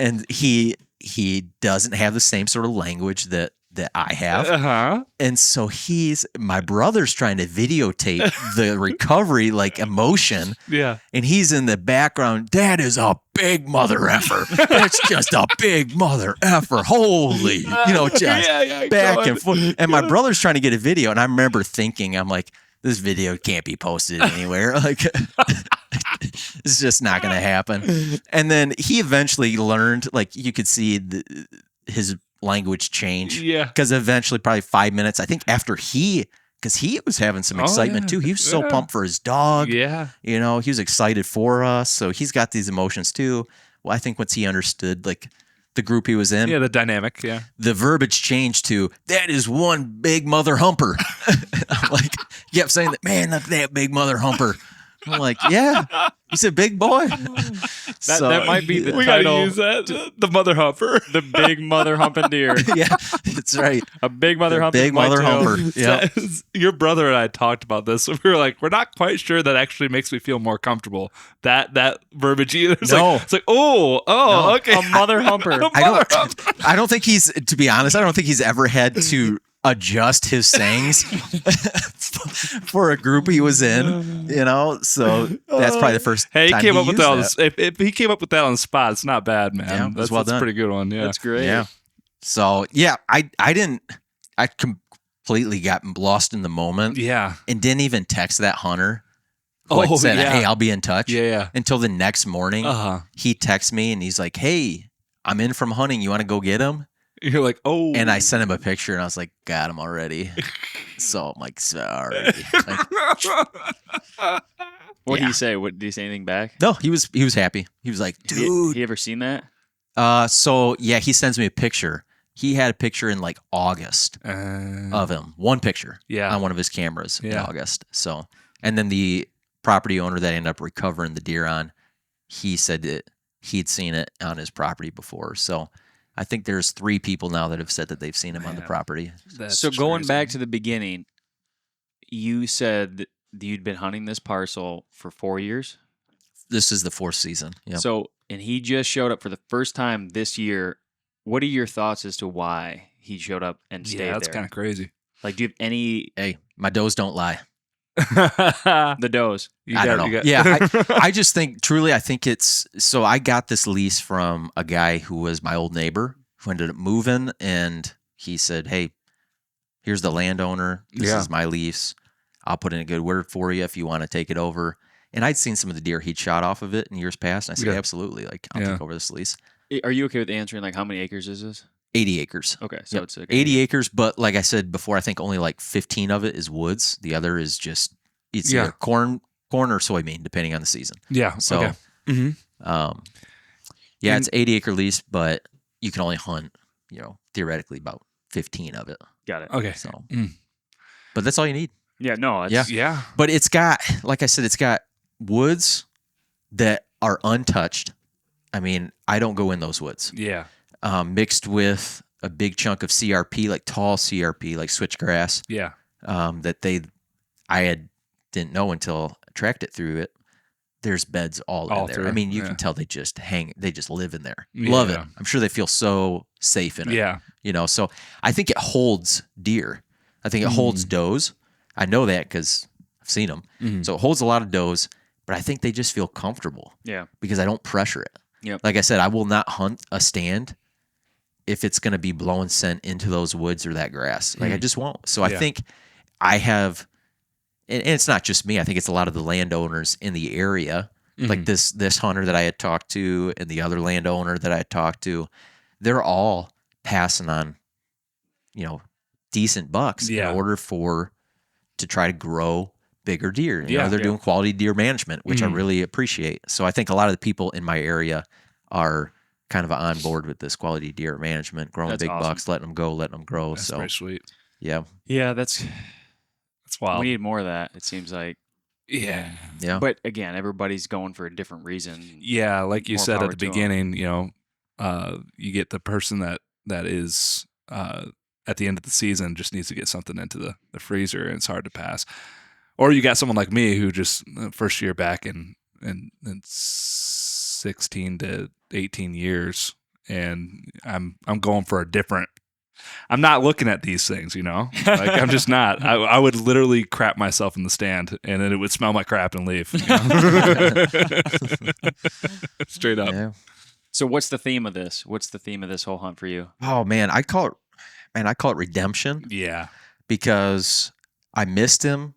And he doesn't have the same sort of language that I have. And so my brother's trying to videotape the recovery, emotion. Yeah. And he's in the background. "That is a big mother effer. That's just a big mother effer. Holy, just back and forth." And my brother's trying to get a video. And I remember thinking, I'm like, this video can't be posted anywhere. It's just not going to happen. And then he eventually learned, you could see his language change. Yeah. Because eventually, probably 5 minutes, I think after because he was having some excitement too. He was so pumped for his dog. Yeah. He was excited for us. So he's got these emotions too. Well, I think once he understood the group he was in. Yeah, the dynamic, the verbiage changed to, "That is one big mother humper." I'm he kept saying that, "Man, look at that big mother humper." I'm like, yeah, he's a big boy. That might be the We gotta title. use that. The Mother-Humper. The big mother-humping deer. Yeah, that's right. A big mother-humping Big mother whitetail. humper. Yeah. Your brother and I talked about this. We were like, we're not quite sure that actually makes me feel more comfortable. That verbiage either. No. It's like, oh, No. okay. A mother-humper. I don't think he's, to be honest, I don't think he's ever had to adjust his sayings for a group he was in, so that's probably the first Hey, he time came up with used that. If he came up with that on the spot, it's not bad, man. Yeah, it was that's well that's a done. pretty good one. Yeah. That's great. Yeah. So yeah, I completely got lost in the moment Yeah. and didn't even text that hunter who had said, yeah. hey, I'll be in touch. Yeah. Until the next morning, he texts me and he's like, hey, I'm in from hunting. You want to go get him? You're like, oh. And I sent him a picture and I was like, got him already. So I'm like, sorry. What did he say? Did he say anything back? No, he was happy. He was like, dude. He ever seen that? So yeah, he sends me a picture. He had a picture in like August of him. One picture on one of his cameras in August. So, and then the property owner that I ended up recovering the deer on, he said that he'd seen it on his property before. So I think there's 3 people now that have said that they've seen him on the property. So going back to the beginning, you said that you'd been hunting this parcel for 4 years? This is the 4th season. Yep. So, and he just showed up for the first time this year. What are your thoughts as to why he showed up and stayed there? Yeah, that's kind of crazy. Like, do you have any... Hey, my does don't lie. The does. I don't know. Yeah, I just think, truly, I think it's... So I got this lease from a guy who was my old neighbor who ended up moving, and he said, hey, here's the landowner. This is my lease. I'll put in a good word for you if you want to take it over. And I'd seen some of the deer he'd shot off of it in years past, and I said, absolutely. Like, I'll take over this lease. Are you okay with answering, like, how many acres is this? 80 acres. Okay, so it's okay. 80 acres, but like I said before, I think only like 15 of it is woods. The other is just either corn or soybean, depending on the season. Yeah. So, okay. It's 80-acre lease, but you can only hunt, theoretically about 15 of it. Got it. Okay. So, but that's all you need. Yeah. No. Yeah. But it's got, like I said, it's got woods that are untouched. I mean, I don't go in those woods. Yeah. Mixed with a big chunk of CRP, like tall CRP, like switchgrass. Yeah. I didn't know until I tracked it through it. There's beds all in there. through. I mean, you can tell they just live in there. Love it. I'm sure they feel so safe in it. Yeah. So I think it holds deer. I think it holds does. I know that because I've seen them. So it holds a lot of does, but I think they just feel comfortable. Yeah. Because I don't pressure it. Yep. Like I said, I will not hunt a stand if it's going to be blowing scent into those woods or that grass. Like I just won't. So I think I have, and it's not just me. I think it's a lot of the landowners in the area, like this hunter that I had talked to and the other landowner that I had talked to. They're all passing on, decent bucks in order to try to grow bigger deer. They're doing quality deer management, which I really appreciate. So I think a lot of the people in my area are kind of on board with this quality deer management, growing That's big awesome. bucks, letting them go, letting them grow. That's so pretty sweet. yeah. Yeah. That's wild. We need more of that. It seems like. Yeah. Yeah. But again, everybody's going for a different reason. Yeah, like you More said power at the to 'em. beginning, you get the person that is at the end of the season just needs to get something into the freezer and it's hard to pass. Or you got someone like me who just first year back in 16 to 18 years, and I'm going for a different. I'm not looking at these things, like I'm just not. I would literally crap myself in the stand, and then it would smell my crap and leave. Straight up. Yeah. So what's the theme of this? What's the theme of this whole hunt for you? Oh man, I call it redemption Yeah. because I missed him.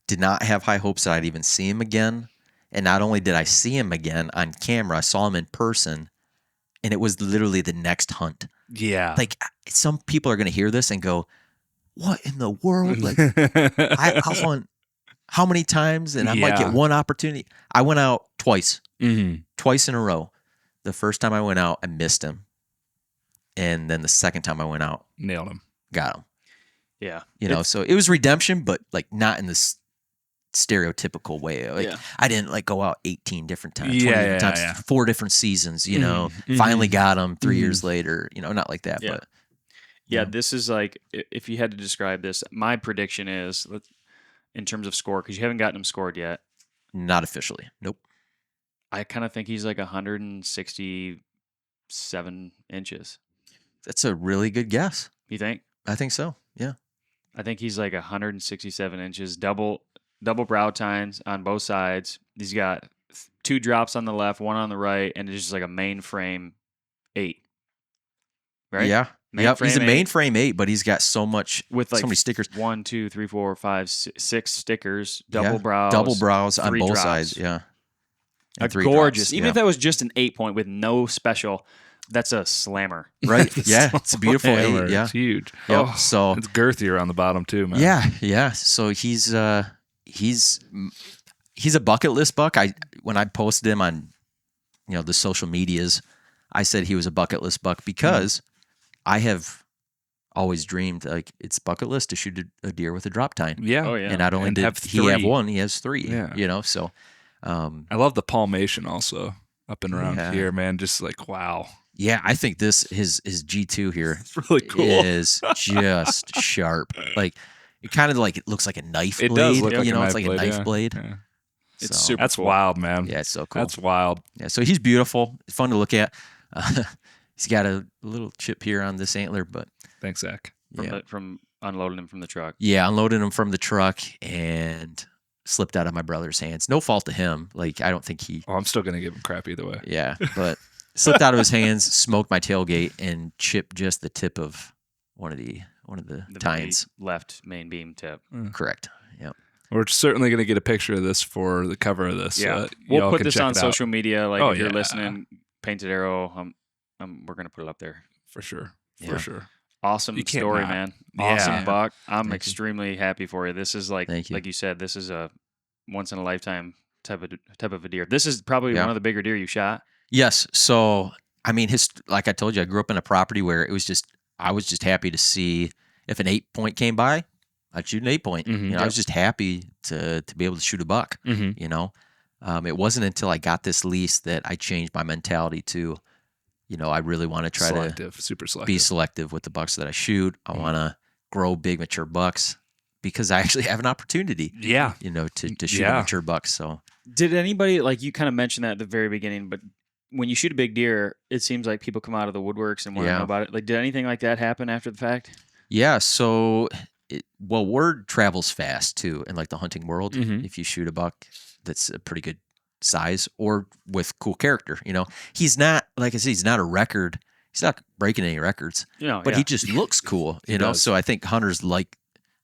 Did not have high hopes that I'd even see him again. And not only did I see him again on camera, I saw him in person, and it was literally the next hunt. Yeah. Like, some people are going to hear this and go, what in the world? Like, I'll hunt how many times? And I might get one opportunity. I went out twice in a row. The first time I went out, I missed him. And then the second time I went out, Nailed him. got him. Yeah. So it was redemption, but like not in this stereotypical way. Like I didn't like go out 18 different times, 20 different times, 4 different seasons, you know, finally got them 3 years later, you know, not like that, but this is like, if you had to describe this, my prediction is, in terms of score, because you haven't gotten him scored yet. Not officially. Nope. I kind of think he's like 167 inches. That's a really good guess. You think? I think so. Yeah. I think he's like 167 inches, double brow tines on both sides. He's got 2 drops on the left, 1 on the right, and it's just like a mainframe 8. Right? Yeah. Mainframe He's a 8 mainframe 8, but he's got so many stickers. 1, 2, 3, 4, 5, 6 stickers, double brows on both drops. sides. Yeah. And 3 gorgeous. drops. Even if that was just an 8 point with no special, that's a slammer. Right. Yeah. It's a beautiful 8. Yeah. It's huge. Yep. Oh, so it's girthy around the bottom too, man. Yeah. So he's a bucket list buck. When I posted him on, you know, the social medias, I said he was a bucket list buck because I have always dreamed like it's bucket list to shoot a deer with a drop tine. Yeah. Oh, yeah. And not only did he have 1, he has 3. Yeah. You know, so I love the palmation also up and around here, man. Just like wow. Yeah, I think his G2 here It's really cool. is just sharp. Like it kind of like it looks like a knife blade. It does look like you know, a it's knife like a blade, knife blade. Yeah. It's So, super That's cool. wild, man. Yeah, it's so cool. That's wild. Yeah, so he's beautiful. It's fun to look at. He's got a little chip here on this antler, but Thanks, Zach. From unloading him from the truck. yeah, unloading him from the truck and slipped out of my brother's hands. No fault to him. Like I don't think he. Oh, I'm still gonna give him crap either way. Yeah, but slipped out of his hands, smoked my tailgate, and chipped just the tip of one of the tines. Left main beam tip. Correct. Yep. We're certainly gonna get a picture of this for the cover of this. Yeah, y'all we'll put can this check on it out. social media. Like Oh, if you're yeah. listening, Painted Arrow. We're gonna put it up there. for sure. Yeah. For sure. Awesome You can't story, not. man. Yeah. Awesome buck. I'm Thank you. extremely happy for you. This is like Thank you. you said, this is a once in a lifetime type of a deer. This is probably Yeah. one of the bigger deer you shot. Yes. So I mean, like I told you, I grew up in a property where I was just happy to see if an 8 point came by, I'd shoot an 8 point. Mhm. You know, I was just happy to be able to shoot a buck. Mm-hmm. You know, it wasn't until I got this lease that I changed my mentality to, you know, I really want to try Super to selective. be selective with the bucks that I shoot. I Mhm. want to grow big, mature bucks because I actually have an opportunity, Yeah. you know, to shoot Yeah. a mature buck. So Did anybody, like you kind of mentioned that at the very beginning, but when you shoot a big deer, it seems like people come out of the woodworks and want to Yeah. know about it. Like, did anything like that happen after the fact? yeah, so word travels fast too in like the hunting world. Mhm. If you shoot a buck that's a pretty good size or with cool character, you know, he's not, like I said, he's not a record. He's not breaking any records, You know, but he just looks cool, you He know. does. So I think hunters like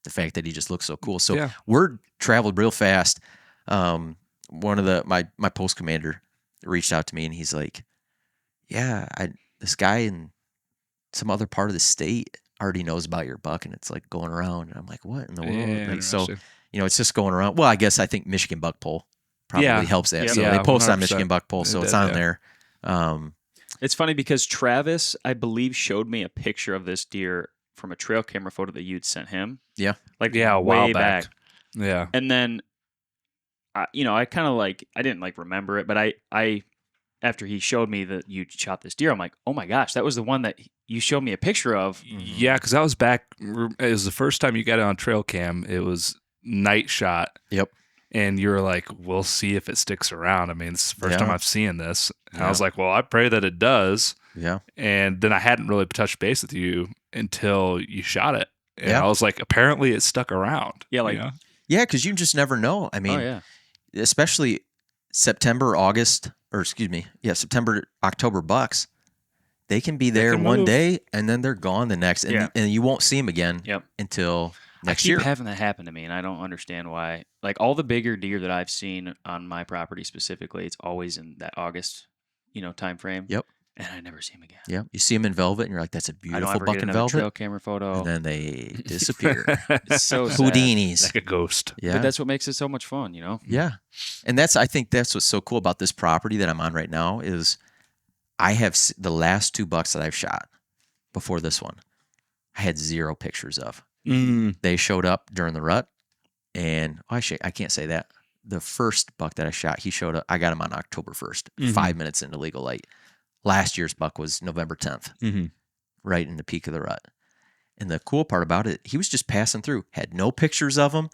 the fact that he just looks so cool. So Yeah. word traveled real fast. One of my post commander reached out to me and he's like, "Yeah, this guy in some other part of the state already knows about your buck, and it's like going around." And I'm like, "What in the world?" Yeah, Like, so interesting. you know, it's just going around. Well, I guess I think Michigan Buck Poll probably Yeah. helps that. Yep. So Yeah, they post on 100%. Michigan Buck Poll, so They it's did, on yeah. there. It's funny because Travis, I believe, showed me a picture of this deer from a trail camera photo that you'd sent him. Yeah. Like Yeah, a way while back. Yeah. And then, I kind of like, I didn't like remember it, but I, after he showed me that you shot this deer, I'm like, oh my gosh, that was the one that you showed me a picture of. Yeah, because that was back. It was the first time you got it on trail cam. It was night shot. Yep. And you were like, "We'll see if it sticks around." I mean, it's the first Yeah. time I've seen this. And I Yeah. was like, "Well, I pray that it does." Yeah. And then I hadn't really touched base with you until you shot it. And Yeah. I was like, apparently it stuck around. Yeah, like- you know? Yeah, because you just never know. I mean, Oh yeah. especially September, October bucks, they can be there can one move. day and then they're gone the next, and, Yeah. and you won't see them again Yep. until next I keep year. having that happen to me, and I don't understand why. Like all the bigger deer that I've seen on my property specifically, it's always in that August, time frame. Yep. And I never see them again. Yeah, you see them in velvet, and you're like, "That's a I don't beautiful ever buck get in another trail velvet," camera photo. and then they disappear. It's so sad. Houdinis. Like a ghost. Yeah, But that's what makes it so much fun, yeah, and I think that's what's so cool about this property that I'm on right now is I have the last 2 bucks that I've shot before this one, I had 0 pictures of. Mm. They showed up during the rut, And actually, I can't say that. The first buck that I shot, he showed up. I got him on October 1st, 5 minutes into legal light. Last year's buck was November 10th, right in the peak of the rut. And the cool part about it, he was just passing through. Had no pictures of him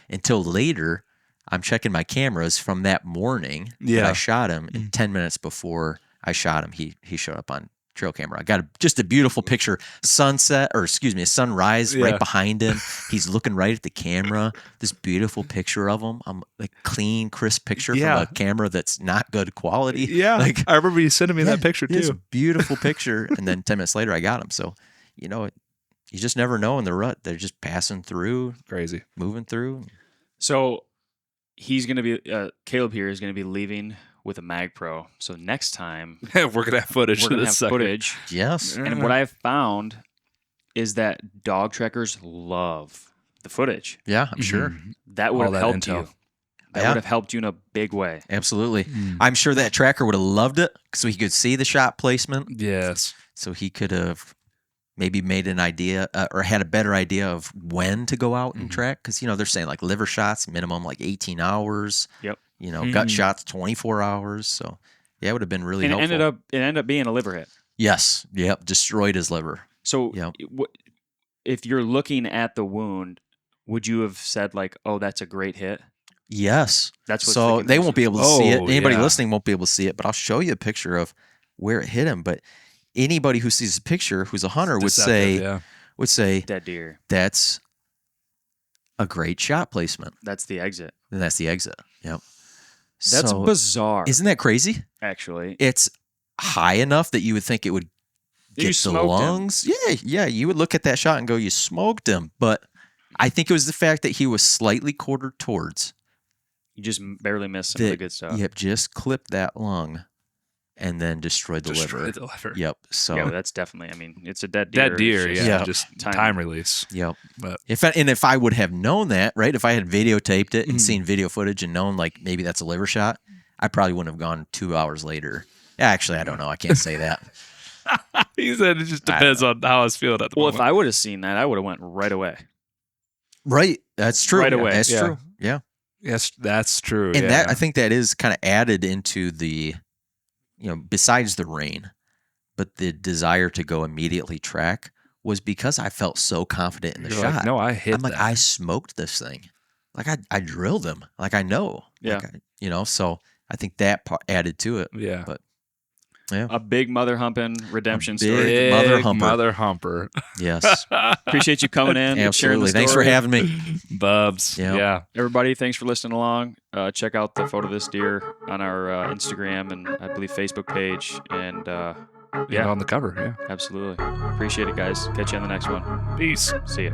until later. I'm checking my cameras from that morning that I shot him. And 10 minutes before I shot him, he showed up on trail camera. I got just a beautiful picture, a sunrise right behind him. He's looking right at the camera. This beautiful picture of him. Like clean, crisp picture from a camera that's not good quality. Yeah, like, I remember you sending me that picture too. It's a beautiful picture. And then 10 minutes later, I got him. So, you know, you just never know in the rut. They're just passing through, crazy, moving through. So he's going to be Caleb here is going to be leaving with a Mag Pro. So next time we're gonna have footage. We're gonna have footage. Yes. And what I've found is that dog trackers love the footage. Yeah, I'm sure. That would have helped you. That would have helped you in a big way. Absolutely. I'm sure that tracker would have loved it so he could see the shot placement. Yes. So he could have maybe made an idea or had a better idea of when to go out and track. Because, you know, they're saying like liver shots, minimum like 18 hours. Yep. You know, gut shots, 24 hours. So, yeah, it would have been really helpful. It ended up being a liver hit. Yes. Yep. Destroyed his liver. So, if you're looking at the wound, would you have said like, "Oh, that's a great hit"? Yes. That's so they won't be able to see it. Anybody listening won't be able to see it, but I'll show you a picture of where it hit him. But anybody who sees a picture who's a hunter would say, dead deer. That's a great shot placement. That's the exit. And that's the exit. Yep. That's bizarre. Isn't that crazy? Actually, it's high enough that you would think it would get the lungs. Yeah. You would look at that shot and go, "You smoked him." But I think it was the fact that he was slightly quartered towards. You just barely missed some of the good stuff. Yep, just clipped that lung. And then destroyed the liver. Yep. So yeah, that's definitely. I mean, it's a dead deer. Dead deer. Just time release. Yep. But if I would have known that, right? If I had videotaped it and seen video footage and known like maybe that's a liver shot, I probably wouldn't have gone 2 hours later. Actually, I don't know. I can't say that. He said it just depends on how I was feeling at the moment. If I would have seen that, I would have went right away. Right. That's true. Right away. That's true. Yeah. Yes, that's true. And that I think that is kind of added into the. You know, besides the rain, but the desire to go immediately track was because I felt so confident in the shot. Like, no, I hit. I'm like, I smoked this thing. Like I drilled him. Like I know. Yeah. Like so I think that part added to it. Yeah. But yeah. A big Mother-Humpin redemption story. Big Mother-Humper. Yes. Appreciate you coming in. Absolutely. Thanks for having me. Bubs. Yeah. Everybody, thanks for listening along. Check out the photo of this deer on our Instagram and I believe Facebook page. And on the cover. Yeah. Absolutely. Appreciate it, guys. Catch you on the next one. Peace. See ya.